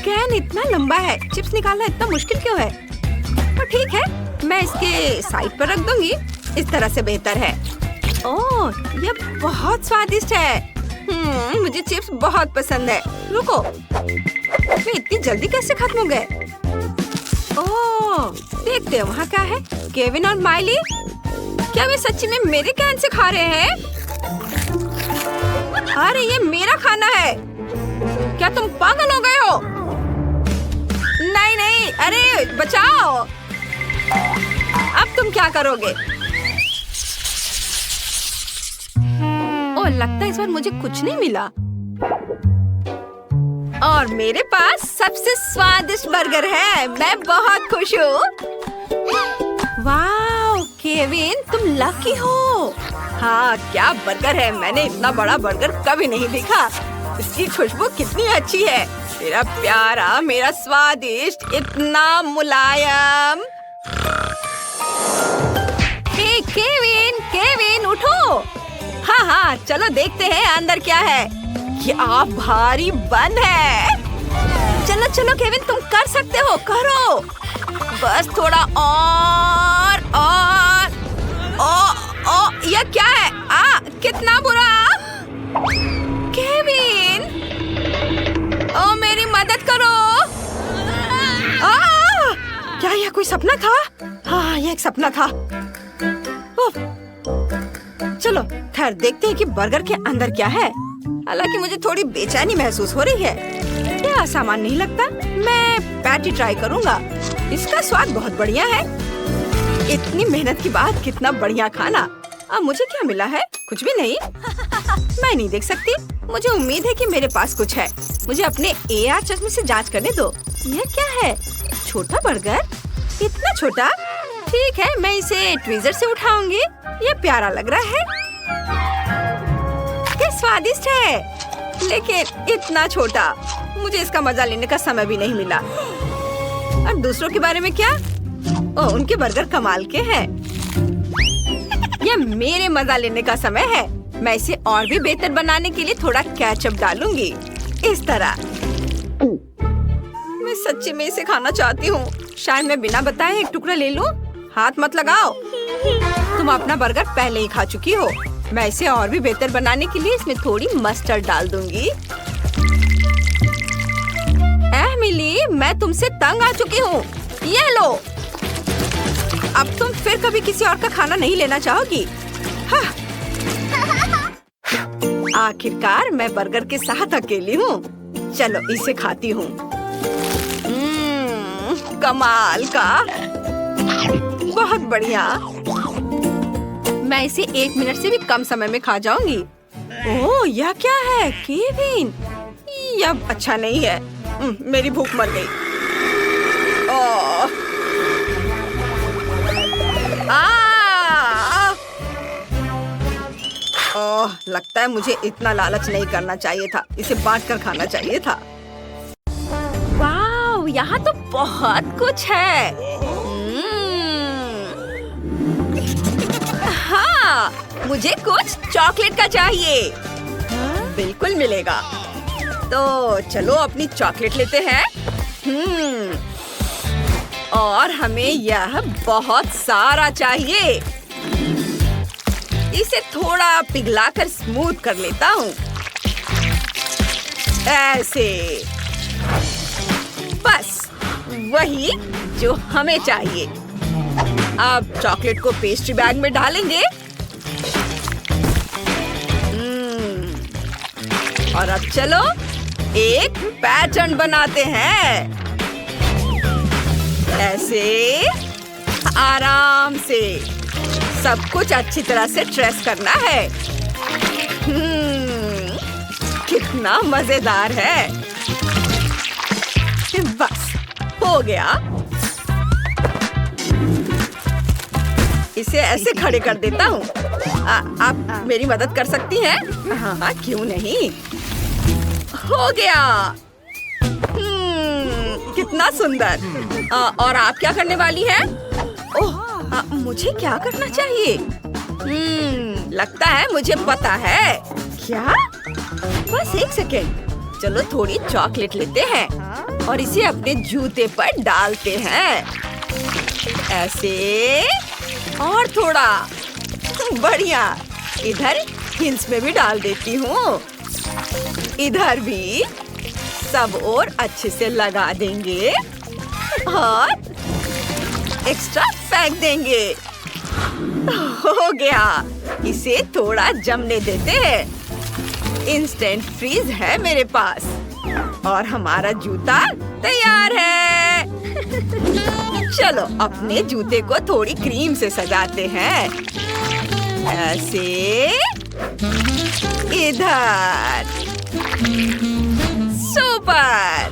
A: कैन इतना लंबा है, चिप्स निकालना इतना मुश्किल क्यों है? तो ठीक है, मैं इसके साइड पर रख दूंगी। इस तरह से बेहतर है। ओह, ये बहुत स्वादिष्ट है। मुझे चिप्स बहुत पसंद है। रुको, वे इतनी जल्दी कैसे खत्म हो गए? ओह, देखते हैं वहाँ क्या है। केविन और माइली, क्या वे सच्ची में मेरे कैन से खा रहे हैं? अरे ये मेरा खाना है। क्या तुम पागल हो गए हो? नहीं नहीं, अरे बचाओ। अब तुम क्या करोगे? ओह, लगता है इस बार मुझे कुछ नहीं मिला। और मेरे पास सबसे स्वादिष्ट बर्गर है। मैं बहुत खुश हूँ। वाह केविन, तुम लकी हो। हाँ, क्या बर्गर है। मैंने इतना बड़ा बर्गर कभी नहीं देखा। इसकी खुशबू कितनी अच्छी है। मेरा प्यारा, मेरा स्वादिष्ट, इतना मुलायम। हे केविन, केविन उठो। हाँ, चलो देखते हैं अंदर क्या है। क्या भारी बन है। चलो चलो केविन, तुम कर सकते हो, करो। बस थोड़ा और। यह क्या है? कितना बुरा। केविन, ओ मेरी मदद करो। क्या यह कोई सपना था? हाँ, यह एक सपना था। चलो खैर देखते हैं कि बर्गर के अंदर क्या है। हालांकि मुझे थोड़ी बेचैनी महसूस हो रही है। यह आसान नहीं लगता। मैं पैटी ट्राई करूंगा। इसका स्वाद बहुत बढ़िया है। इतनी मेहनत के बाद कितना बढ़िया खाना। अब मुझे क्या मिला है? कुछ भी नहीं। मैं नहीं देख सकती। मुझे उम्मीद है कि मेरे पास कुछ है। मुझे अपने AR चश्मे से जांच करने दो। यह क्या है? छोटा बर्गर? इतना छोटा? ठीक है, मैं इसे ट्वीजर से उठाऊंगी। ये प्यारा लग रहा है। क्या स्वादिष्ट है, लेकिन इतना छोटा। मुझे इसका मजा लेने का समय भी नहीं मिला। और दूसरों के बारे में क्या? ओह, उनके बर्गर कमाल के हैं। यह मेरे मजा लेने का समय है। मैं इसे और भी बेहतर बनाने के लिए थोड़ा केचप डालूंगी। इस तरह। मैं सच्ची में इसे खाना चाहती हूँ। शायद मैं बिना बताए एक टुकड़ा ले लूं। हाथ मत लगाओ। तुम अपना बर्गर पहले ही खा चुकी हो। मैं इसे और भी बेहतर बनाने के लिए इसमें थोड़ी मस्टर्ड डाल दूंगी। एमिली, मैं तुमसे तंग आ चुकी हूँ। ये लो। अब तुम फिर कभी किसी और का खाना नहीं लेना चाहोगी? हाँ। आखिरकार मैं बर्गर के साथ अकेली हूँ। चलो इसे खाती हूँ। कमाल का, बहुत बढ़िया। मैं इसे 1 मिनट से भी कम समय में खा जाऊंगी। ओह, यह क्या है? केविन, यह अच्छा नहीं है। मेरी भूख मर गई। ओह, लगता है मुझे इतना लालच नहीं करना चाहिए था। इसे बांटकर खाना चाहिए था। वाह, यहाँ तो बहुत कुछ है। हाँ, मुझे कुछ चॉकलेट का चाहिए। बिल्कुल मिलेगा। तो चलो अपनी चॉकलेट लेते हैं। और हमें यह बहुत सारा चाहिए। इसे थोड़ा पिघलाकर स्मूथ कर लेता हूँ। ऐसे। बस वही जो हमें चाहिए। अब चॉकलेट को पेस्ट्री बैग में डालेंगे। और अब चलो एक पैटर्न बनाते हैं। ऐसे आराम से सब कुछ अच्छी तरह से ट्रेस करना है। कितना मजेदार है। बस हो गया। इसे ऐसे खड़े कर देता हूँ। आप मेरी मदद कर सकती हैं? हाँ, क्यों नहीं। हो गया। कितना सुंदर। और आप क्या करने वाली हैं? ओह, मुझे क्या करना चाहिए? लगता है मुझे पता है। क्या? बस 1 सेकेंड। चलो थोड़ी चॉकलेट लेते हैं और इसे अपने जूते पर डालते हैं। ऐसे और थोड़ा। बढ़िया। इधर हिल्स में भी डाल देती हूँ। इधर भी सब और अच्छे से लगा देंगे और एक्स्ट्रा फेंक देंगे। हो गया। इसे थोड़ा जमने देते हैं। इंस्टेंट फ्रीज है मेरे पास और हमारा जूता तैयार है। चलो अपने जूते को थोड़ी क्रीम से सजाते हैं। ऐसे इधर। सुपर।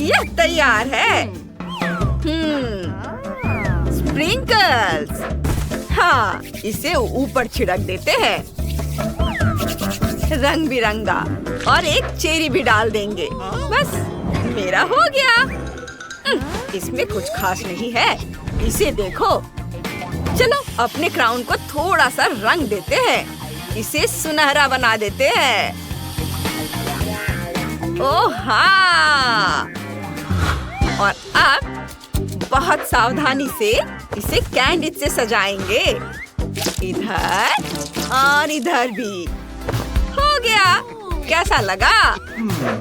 A: यह तैयार है। स्प्रिंकल्स। हाँ, इसे ऊपर छिड़क देते हैं। रंग बिरंगा। और एक चेरी भी डाल देंगे। बस मेरा हो गया। इसमें कुछ खास नहीं है। इसे देखो। चलो अपने क्राउन को थोड़ा सा रंग देते हैं। इसे सुनहरा बना देते हैं। ओह हाँ। और अब बहुत सावधानी से इसे कैंडी से सजाएंगे। इधर और इधर भी। हो गया। कैसा लगा?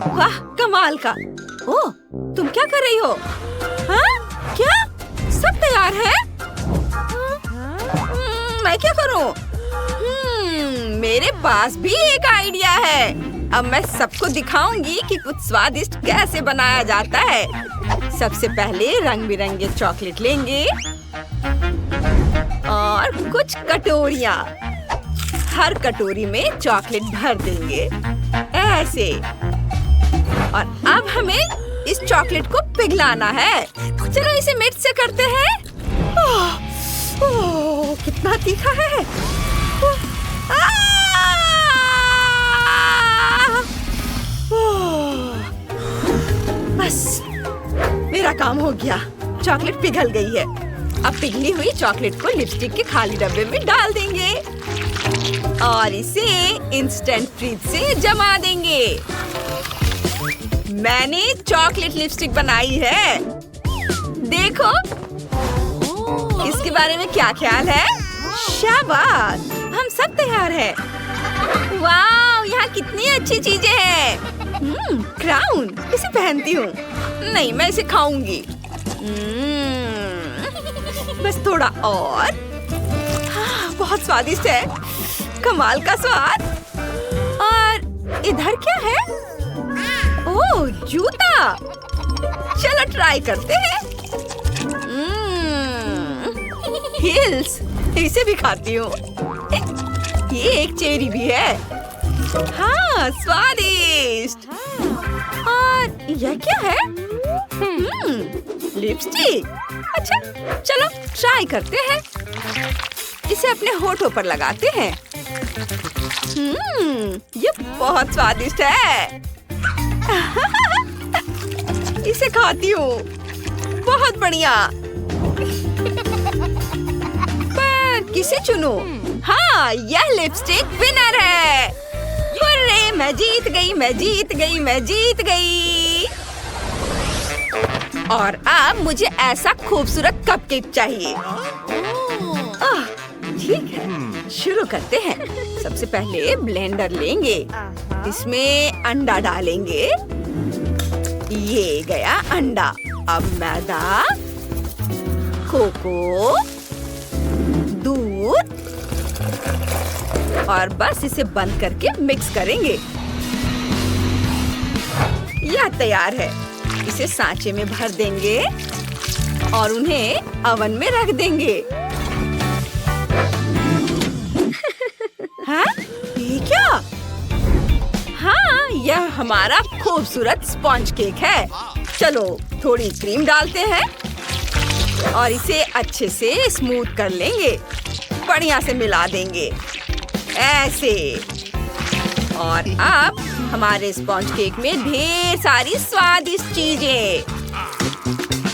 A: वाह, कमाल का। ओह, तुम क्या कर रही हो? हाँ? क्या? सब तैयार है? मैं क्या करूं? मेरे पास भी एक आइडिया है। अब मैं सबको दिखाऊंगी कि कुछ स्वादिष्ट कैसे बनाया जाता है। सबसे पहले रंग बिरंगे चॉकलेट लेंगे और कुछ कटोरियाँ। हर कटोरी में चॉकलेट भर देंगे। ऐसे। और अब हमें इस चॉकलेट को पिघलाना है। चलो इसे मिक्स से करते हैं। ओह, कितना तीखा है। बस मेरा काम हो गया। चॉकलेट पिघल गई है। अब पिघली हुई चॉकलेट को लिपस्टिक के खाली डब्बे में डाल देंगे और इसे इंस्टेंट फ्रीज से जमा देंगे। मैंने चॉकलेट लिपस्टिक बनाई है। देखो, इसके बारे में क्या ख्याल है? शाबाश, हम सब तैयार हैं। वाह, यहाँ कितनी अच्छी चीजें हैं। क्राउन, इसे पहनती हूँ। नहीं, मैं इसे खाऊंगी। बस थोड़ा और। बहुत स्वादिष्ट है, कमाल का स्वाद। और इधर क्या है? ओह, जूता। चलो ट्राई करते हैं। हिल्स, इसे भी खाती हूँ। ये एक चेरी भी है। हाँ, स्वादिष्ट। और यह क्या है? लिपस्टिक। अच्छा, चलो ट्राई करते हैं। इसे अपने होठों पर लगाते हैं। ये बहुत स्वादिष्ट है। इसे खाती हूँ। बहुत बढ़िया। पर किसे चुनूं? हाँ, यह लिपस्टिक विनर है। हुर्रे, मैं जीत गई, मैं जीत गई, मैं जीत गई। और अब मुझे ऐसा खूबसूरत कपकेक चाहिए। ठीक है, शुरू करते हैं। सबसे पहले ब्लेंडर लेंगे, इसमें अंडा डालेंगे। ये गया अंडा। अब मैदा, कोको, दूध और बस इसे बंद करके मिक्स करेंगे। यह तैयार है। इसे सांचे में भर देंगे और उन्हें ओवन में रख देंगे। हाँ? ये क्या? हाँ, यह हमारा खूबसूरत स्पॉन्ज केक है। चलो थोड़ी क्रीम डालते हैं और इसे अच्छे से स्मूथ कर लेंगे। बढ़िया से मिला देंगे, ऐसे। और अब हमारे स्पॉन्ज केक में ढेर सारी स्वादिष्ट चीजें।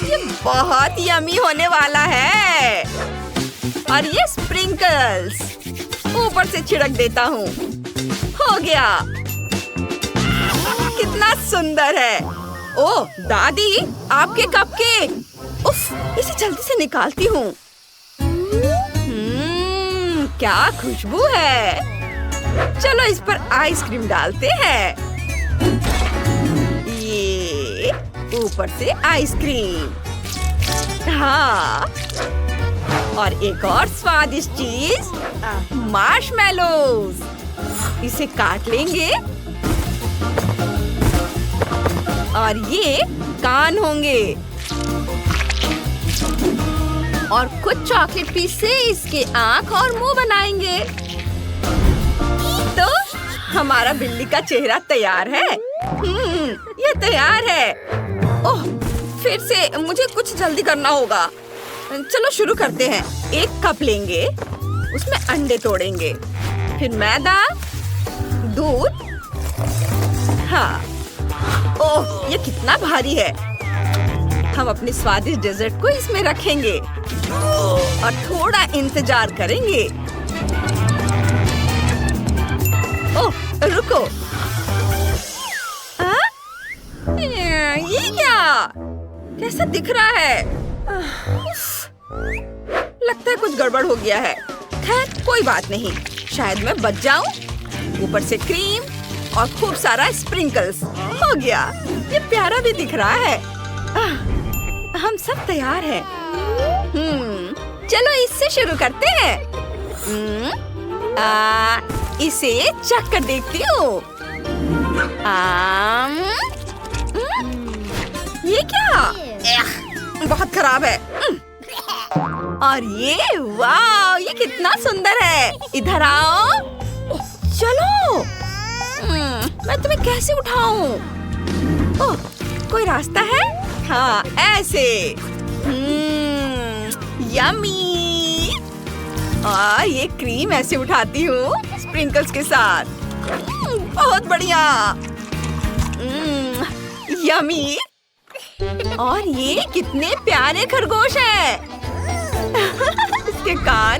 A: ये बहुत यम्मी होने वाला है। और ये स्प्रिंकल्स ऊपर से छिड़क देता हूँ। हो गया। कितना सुंदर है। ओह दादी, आपके कपकेक। उफ, इसे जल्दी से निकालती हूँ। क्या खुशबू है। चलो इस पर आइसक्रीम डालते हैं। ये ऊपर से आइसक्रीम। हाँ, और एक और स्वादिष्ट चीज, मार्शमेलोज। इसे काट लेंगे और ये कान होंगे। और कुछ चॉकलेट पीस से इसके आंख और मुंह बनाएंगे। तो हमारा बिल्ली का चेहरा तैयार है। ये तैयार है। ओह, फिर से मुझे कुछ जल्दी करना होगा। चलो शुरू करते हैं। एक कप लेंगे, उसमें अंडे तोड़ेंगे, फिर मैदा, दूध। हाँ, ओह, ये कितना भारी है। हम अपने स्वादिष्ट डेजर्ट को इसमें रखेंगे और थोड़ा इंतजार करेंगे। ओह, रुको। ये क्या? कैसा दिख रहा है? लगता है कुछ गड़बड़ हो गया है। खैर, कोई बात नहीं, शायद मैं बच जाऊं। ऊपर से क्रीम और खूब सारा स्प्रिंकल्स। हो गया। ये प्यारा भी दिख रहा है। हम सब तैयार हैं। चलो इससे शुरू करते हैं। इसे चख कर देखती हूँ। ये क्या? बहुत खराब है। और ये, वाह, ये कितना सुंदर है। इधर आओ। चलो, मैं तुम्हें कैसे उठाऊं? ओह, कोई रास्ता है? हाँ, ऐसे। यम्मी। और ये क्रीम ऐसे उठाती हूँ स्प्रिंकल्स के साथ। बहुत बढ़िया। यम्मी। और ये कितने प्यारे खरगोश हैं। इसके कान।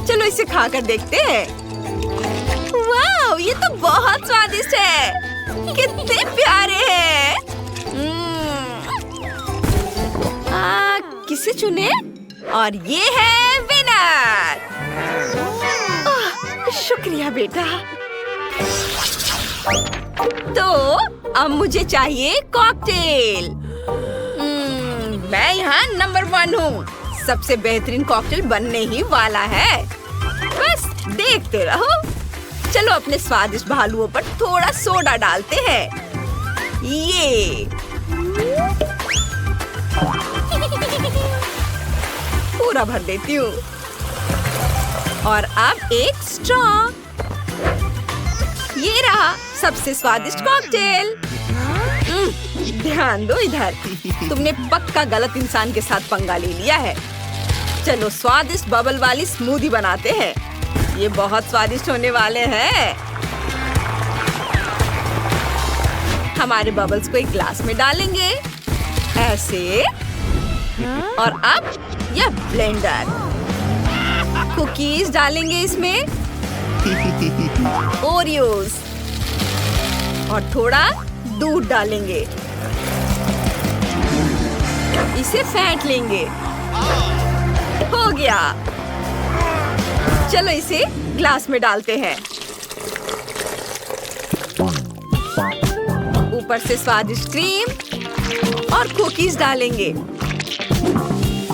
A: चलो इसे खाकर देखते हैं। वाह, ये तो बहुत स्वादिष्ट है। कितने प्यारे हैं। से चुने और ये है विनर। शुक्रिया बेटा। तो अब मुझे चाहिए कॉकटेल। मैं यहाँ नंबर 1 हूँ। सबसे बेहतरीन कॉकटेल बनने ही वाला है। बस देखते रहो। चलो अपने स्वादिष्ट भालुओं पर थोड़ा सोडा डालते हैं। ये पूरा भर देती हूँ। और अब एक स्ट्रॉ। ये रहा सबसे स्वादिष्ट कॉकटेल। ध्यान दो इधर। तुमने पक्का गलत इंसान के साथ पंगा ले लिया है। चलो स्वादिष्ट बबल वाली स्मूदी बनाते हैं। ये बहुत स्वादिष्ट होने वाले हैं। हमारे बबल्स को एक ग्लास में डालेंगे ऐसे। और अब यह ब्लेंडर। कुकीज डालेंगे इसमें, ओरियोज और थोड़ा दूध डालेंगे। इसे फेंट लेंगे। हो गया। चलो इसे ग्लास में डालते हैं। ऊपर से स्वादिष्ट क्रीम और कुकीज डालेंगे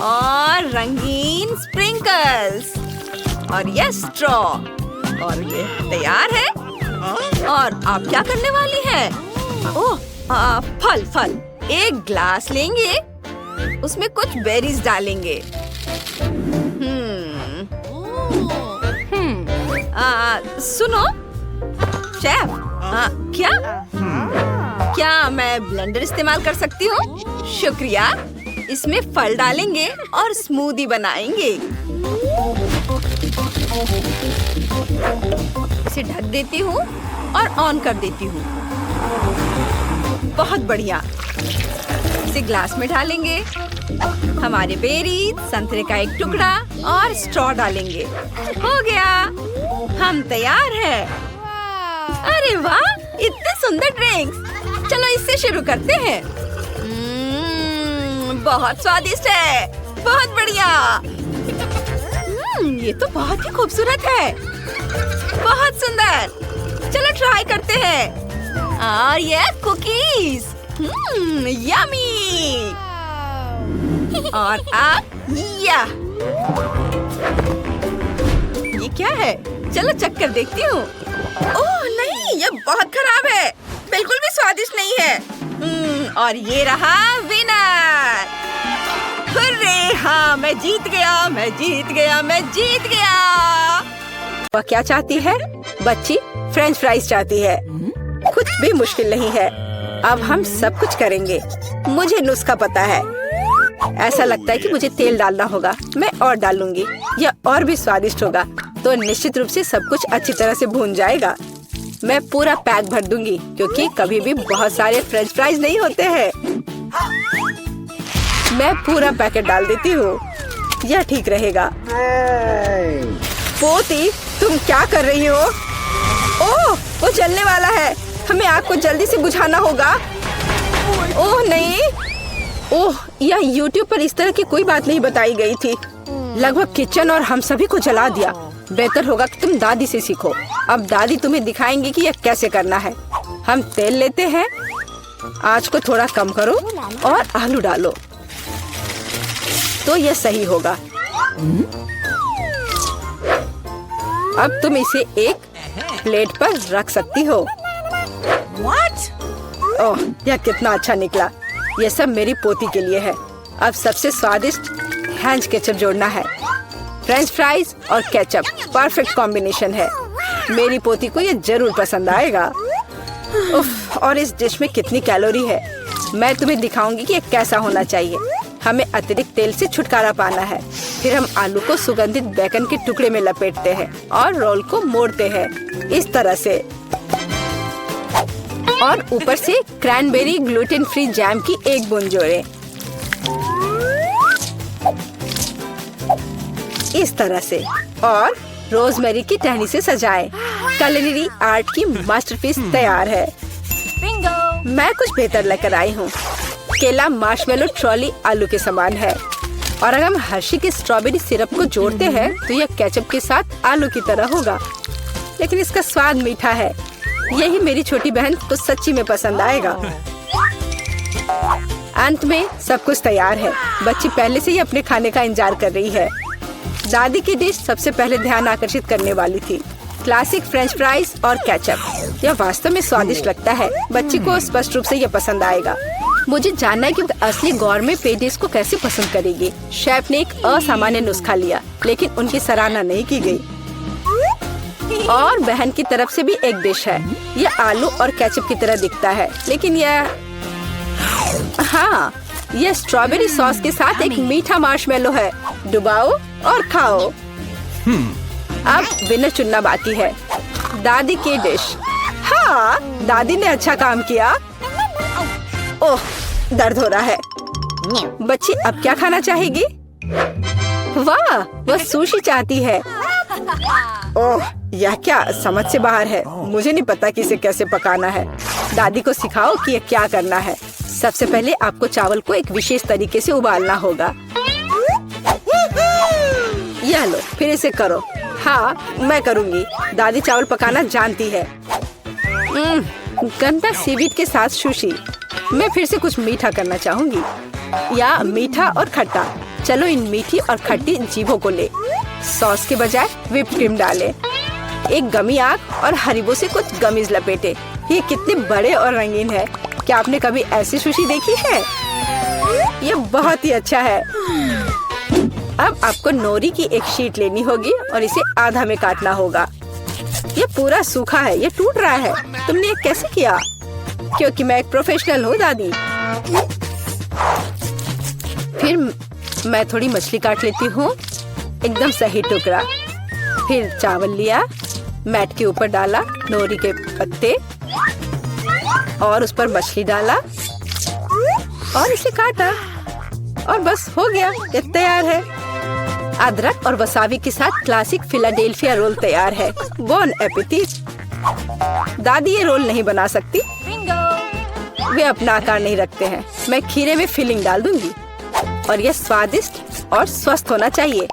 A: और रंगीन स्प्रिंकल्स और यह स्ट्रॉ। और ये तैयार है। और आप क्या करने वाली हैं? ओह, फल। एक ग्लास लेंगे, उसमें कुछ बेरीज डालेंगे। सुनो शेफ, क्या मैं ब्लेंडर इस्तेमाल कर सकती हूँ? शुक्रिया। इसमें फल डालेंगे और स्मूदी बनाएंगे। इसे ढक देती हूँ और ऑन कर देती हूँ। बहुत बढ़िया। इसे ग्लास में डालेंगे। हमारे बेरीज, संतरे का एक टुकड़ा और स्ट्रॉ डालेंगे। हो गया। हम तैयार हैं। अरे वाह, इतने सुंदर ड्रिंक्स। चलो इससे शुरू करते हैं। बहुत स्वादिष्ट है। बहुत बढ़िया। ये तो बहुत ही खूबसूरत है। बहुत सुंदर। चलो ट्राई करते हैं। और ये कुकीज। यम्मी। और अब ये क्या है? चलो चक्कर देखती हूँ। ओह नहीं, ये बहुत खराब है। बिल्कुल भी स्वादिष्ट नहीं है। और ये रहा विनर। हुर्रे, हाँ मैं जीत गया। वह क्या चाहती है? बच्ची फ्रेंच फ्राइज चाहती है। कुछ भी मुश्किल नहीं है। अब हम सब कुछ करेंगे। मुझे नुस्खा पता है। ऐसा लगता है कि मुझे तेल डालना होगा। मैं और डालूंगी। यह और भी स्वादिष्ट होगा। तो निश्चित रूप से सब कुछ अच्छी तरह से भून जाएगा। मैं पूरा पैक भर दूंगी क्योंकि कभी भी बहुत सारे फ्रेंच फ्राइज नहीं होते हैं। मैं पूरा पैकेट डाल देती हूँ। यह ठीक रहेगा। पोती, तुम क्या कर रही हो? ओह, वो जलने वाला है। हमें आग को जल्दी से बुझाना होगा। ओह नहीं। ओह, यह YouTube पर इस तरह की कोई बात नहीं बताई गई थी। लगभग किचन और हम सभी को जला दिया। बेहतर होगा कि तुम दादी से सीखो। अब दादी तुम्हें दिखाएंगी कि यह कैसे करना है। हम तेल लेते हैं। आंच को थोड़ा कम करो और आलू डालो तो यह सही होगा। अब तुम इसे एक प्लेट पर रख सकती हो। ओह, यह कितना अच्छा निकला। यह सब मेरी पोती के लिए है। अब सबसे स्वादिष्ट हैंच केचप जोड़ना है। फ्रेंच फ्राइज और केचप परफेक्ट कॉम्बिनेशन है। मेरी पोती को यह जरूर पसंद आएगा। उफ, और इस डिश में कितनी कैलोरी है। मैं तुम्हें दिखाऊंगी कि यह कैसा होना चाहिए। हमें अतिरिक्त तेल से छुटकारा पाना है। फिर हम आलू को सुगंधित बेकन के टुकड़े में लपेटते हैं और रोल को मोड़ते हैं इस तरह से। और ऊपर से क्रैनबेरी ग्लूटेन फ्री जैम की एक बूंद जोड़ें। इस तरह से। और रोजमेरी की टहनी से सजाएं। culinary आर्ट की मास्टरपीस तैयार है।
B: Bingo!
A: मैं कुछ बेहतर लेकर आई हूँ। केला मार्शमेलो ट्रॉली आलू के समान है। और अगर हम हर्शी के स्ट्रॉबेरी सिरप को जोड़ते हैं तो यह केचप के साथ आलू की तरह होगा, लेकिन इसका स्वाद मीठा है। यही मेरी छोटी बहन को सच्ची में पसंद आएगा। अंत में सब कुछ तैयार है। बच्ची पहले से ही अपने खाने का इंतजार कर रही है। दादी की डिश सबसे पहले ध्यान आकर्षित करने वाली थी, क्लासिक फ्रेंच फ्राइज और केचप। यह वास्तव में स्वादिष्ट लगता है। बच्ची को स्पष्ट रूप से यह पसंद आएगा। मुझे जानना है कि असली गौरमे पेडिस को कैसे पसंद करेगी। शेफ ने एक असामान्य नुस्खा लिया, लेकिन उनकी सराहना नहीं की गई। और बहन की तरफ से भी एक डिश है। यह आलू और केचप की तरह दिखता है, लेकिन हाँ, यह स्ट्रॉबेरी सॉस के साथ एक मीठा मार्शमेलो है। डुबाओ और खाओ। अब विनर चुनना बाकी है। दादी की डिश। हाँ, दादी ने अच्छा काम किया। ओह, दर्द हो रहा है। बच्ची अब क्या खाना चाहेगी? वाह, वह सुशी चाहती है। ओह, यह क्या समझ से बाहर है। मुझे नहीं पता कि इसे कैसे पकाना है। दादी को सिखाओ कि यह क्या करना है। सबसे पहले आपको चावल को एक विशेष तरीके से उबालना होगा। यह लो, फिर इसे करो। हाँ, मैं करूँगी। दादी चावल पकाना जानती है। गंदा सीवीड के साथ सुशी। मैं फिर से कुछ मीठा करना चाहूँगी, या मीठा और खट्टा। चलो इन मीठी और खट्टी जीभों को ले। सॉस के बजाय व्हिप्ड क्रीम डालें। एक गमी आग और हरीबो से कुछ गमीज लपेटे। ये कितने बड़े और रंगीन है। क्या आपने कभी ऐसी सुशी देखी है? ये बहुत ही अच्छा है। अब आपको नोरी की एक शीट लेनी होगी और इसे आधा में काटना होगा। ये पूरा सूखा है, ये टूट रहा है। तुमने ये कैसे किया? क्योंकि मैं एक प्रोफेशनल हूँ दादी। फिर मैं थोड़ी मछली काट लेती हूँ, एकदम सही टुकड़ा। फिर चावल लिया, मैट के ऊपर डाला, नोरी के पत्ते और उस पर मछली डाला और इसे काटा और बस हो गया, ये तैयार है। अदरक और वसाबी के साथ क्लासिक फिलाडेल्फिया रोल तैयार है। बॉन एपेटिट। दादी ये रोल नहीं बना सकती, वे अपना आकार नहीं रखते हैं। मैं खीरे में फिलिंग डाल दूंगी और यह स्वादिष्ट और स्वस्थ होना चाहिए।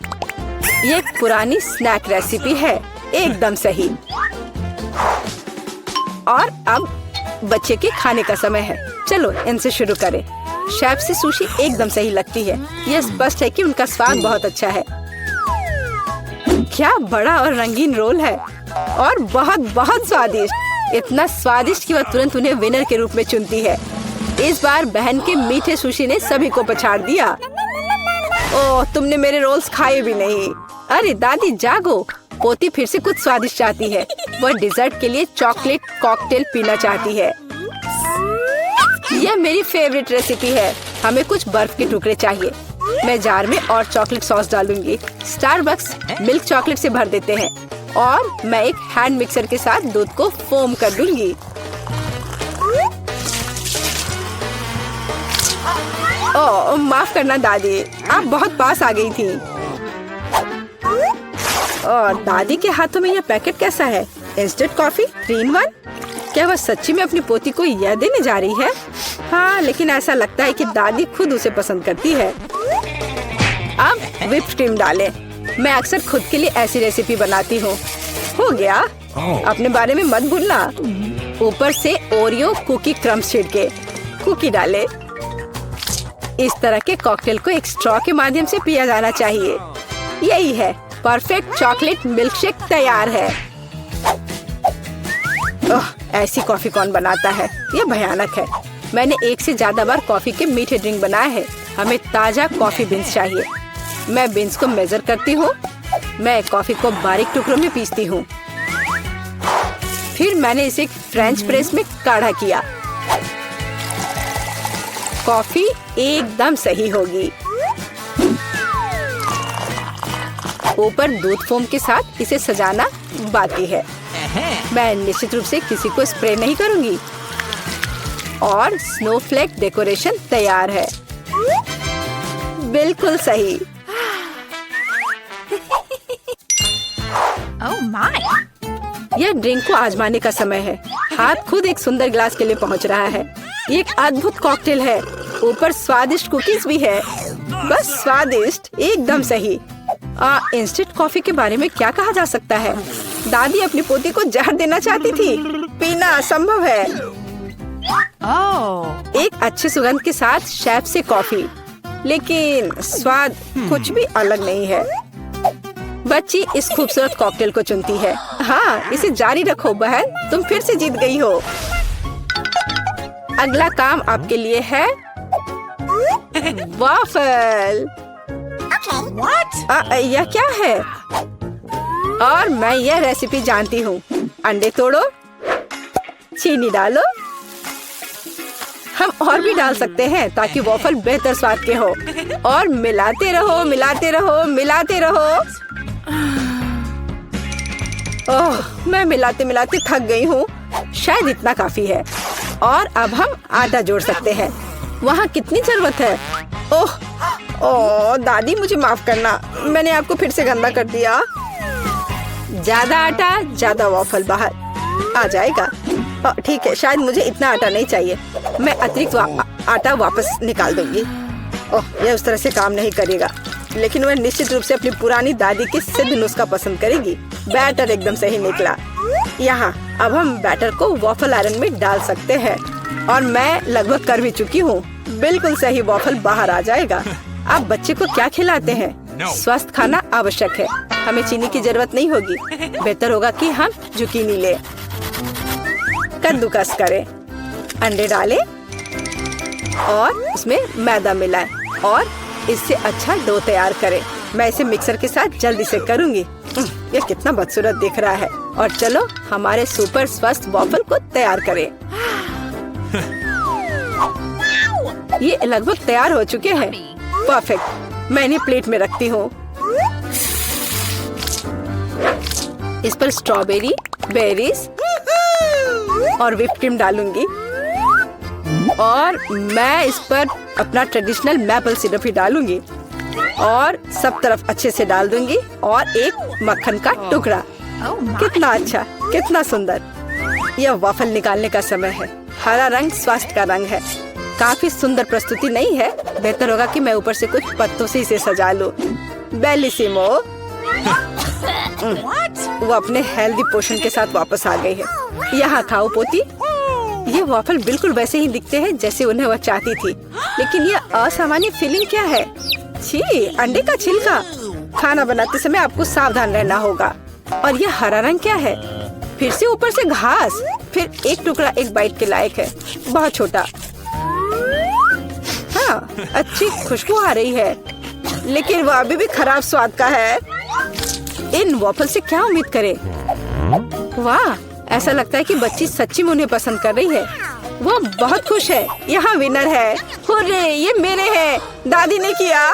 A: ये एक पुरानी स्नैक रेसिपी है, एकदम सही। और अब बच्चे के खाने का समय है। चलो इनसे शुरू करें। शेफ से सुशी एकदम सही लगती है। यह स्पष्ट है कि उनका स्वाद बहुत अच्छा है। क्या बड़ा और रंगीन रोल है और बहुत बहुत स्वादिष्ट। इतना स्वादिष्ट कि वह तुरंत उन्हें विनर के रूप में चुनती है। इस बार बहन के मीठे सुशी ने सभी को पछाड़ दिया। ओह, तुमने मेरे रोल्स खाए भी नहीं। अरे दादी जागो, पोती फिर से कुछ स्वादिष्ट चाहती है। वह डिजर्ट के लिए चॉकलेट कॉकटेल पीना चाहती है। यह मेरी फेवरेट रेसिपी है। हमें कुछ बर्फ के टुकड़े चाहिए। मैं जार में और चॉकलेट सॉस डालूंगी। स्टारबक्स मिल्क चॉकलेट से भर देते हैं और मैं एक हैंड मिक्सर के साथ दूध को फोम कर दूंगी। ओह, माफ करना दादी, आप बहुत पास आ गई थी। और दादी के हाथों में यह पैकेट कैसा है? Instant coffee 3 in 1। क्या वह सच्ची में अपनी पोती को यह देने जा रही है? हाँ, लेकिन ऐसा लगता है कि दादी खुद उसे पसंद करती है। अब व्हिप्ड क्रीम डालें। मैं अक्सर खुद के लिए ऐसी रेसिपी बनाती हूँ। हो गया। अपने बारे में मत भूलना। ऊपर से ओरियो कुकी क्रम्स छिड़के। कुकी डालें। इस तरह के कॉकटेल को एक स्ट्रॉ के माध्यम से पिया जाना चाहिए। यही है, परफेक्ट चॉकलेट मिल्कशेक तैयार है। ओह, ऐसी कॉफी कौन बनाता है? यह भयानक है। मैंने 1 से ज्यादा बार कॉफी के मीठे ड्रिंक बनाए हैं। हमें ताजा कॉफी बीन्स चाहिए। मैं बीन्स को मेजर करती हूँ। मैं कॉफी को बारीक टुकड़ों में पीसती हूँ। फिर मैंने इसे फ्रेंच प्रेस में काढ़ा किया। कॉफी एकदम सही होगी। ऊपर दूध फोम के साथ इसे सजाना बाकी है। मैं निश्चित रूप से किसी को स्प्रे नहीं करूंगी। और स्नोफ्लेक डेकोरेशन तैयार है। बिल्कुल सही।
B: Oh my!
A: यह ड्रिंक को आजमाने का समय है। हाथ खुद एक सुंदर ग्लास के लिए पहुंच रहा है। ये एक अद्भुत कॉकटेल है। ऊपर स्वादिष्ट कुकीज भी है। बस स्वादिष्ट, एकदम सही। इंस्टेंट कॉफी के बारे में क्या कहा जा सकता है? दादी अपनी पोती को जहर देना चाहती थी। पीना असंभव है। एक अच्छी सुगंध के साथ शेफ से कॉफी, लेकिन स्वाद कुछ भी अलग नहीं है। बच्ची इस खूबसूरत कॉकटेल को चुनती है। हाँ, इसे जारी रखो बहन, तुम फिर से जीत गई हो। अगला काम आपके लिए है वाफल। यह क्या है? और मैं यह रेसिपी जानती हूँ। अंडे तोड़ो, चीनी डालो, हम और भी डाल सकते हैं ताकि वॉफल बेहतर स्वाद के हो। और मिलाते रहो, मिलाते रहो, मिलाते रहो। ओह, मैं मिलाते मिलाते थक गई हूँ। शायद इतना काफी है। और अब हम आटा जोड़ सकते हैं। वहाँ कितनी जरूरत है? ओह ओह दादी, मुझे माफ करना, मैंने आपको फिर से गंदा कर दिया। ज्यादा आटा, ज्यादा वॉफल बाहर आ जाएगा। ठीक है, शायद मुझे इतना आटा नहीं चाहिए। मैं अतिरिक्त आटा वापस निकाल दूंगी। ओह, यह उस तरह से काम नहीं करेगा, लेकिन वह निश्चित रूप से अपनी पुरानी दादी की सिद्ध नुस्खा पसंद करेगी। बैटर एकदम सही निकला। यहाँ अब हम बैटर को वॉफल आयरन में डाल सकते हैं। और मैं लगभग कर भी चुकी हूँ। बिल्कुल सही वॉफल बाहर आ जाएगा। अब बच्चे को क्या खिलाते हैं? स्वस्थ खाना आवश्यक है। हमें चीनी की जरूरत नहीं होगी। बेहतर होगा कि हम जुकीनी ले। कद्दूकस करें, अंडे डालें और उसमें मैदा मिलाएं और इससे अच्छा डो तैयार करें। मैं इसे मिक्सर के साथ जल्दी से करूंगी। यह कितना बदसूरत दिख रहा है। और चलो हमारे सुपर स्वस्थ वॉफल को तैयार करें। ये लगभग तैयार हो चुके हैं। परफेक्ट। मैं इन्हें प्लेट में रखती हूँ। इस पर स्ट्रॉबेरी, बेरीज और व्हिप क्रीम डालूंगी। और मैं इस पर अपना ट्रेडिशनल मैपल सिरप ही डालूंगी और सब तरफ अच्छे से डाल दूंगी। और एक मक्खन का टुकड़ा। कितना अच्छा, कितना सुंदर। यह वॉफल निकालने का समय है। हरा रंग स्वास्थ्य का रंग है। काफी सुंदर प्रस्तुति नहीं है? बेहतर होगा कि मैं ऊपर से कुछ पत्तों से इसे सजा लूं। बेलिसिमो। वो अपने हेल्दी पोषण के साथ वापस आ गई है। यहाँ खाओ पोती। ये वॉफल बिल्कुल वैसे ही दिखते हैं जैसे उन्हें वह चाहती थी, लेकिन यह असामान्य फीलिंग क्या है? छी, अंडे का छिलका। खाना बनाते समय आपको सावधान रहना होगा। और यह हरा रंग क्या है? फिर से ऊपर से घास। फिर एक टुकड़ा एक बाइट के लायक है, बहुत छोटा। हाँ, अच्छी खुशबू आ रही है, लेकिन वह अभी भी खराब स्वाद का है। इन वॉफल से क्या उम्मीद करें? वाह, ऐसा लगता है कि बच्ची सच्ची में उन्हें पसंद कर रही है। वो बहुत खुश है। यहाँ विनर है। हुर्रे, ये मेरे हैं। दादी ने किया।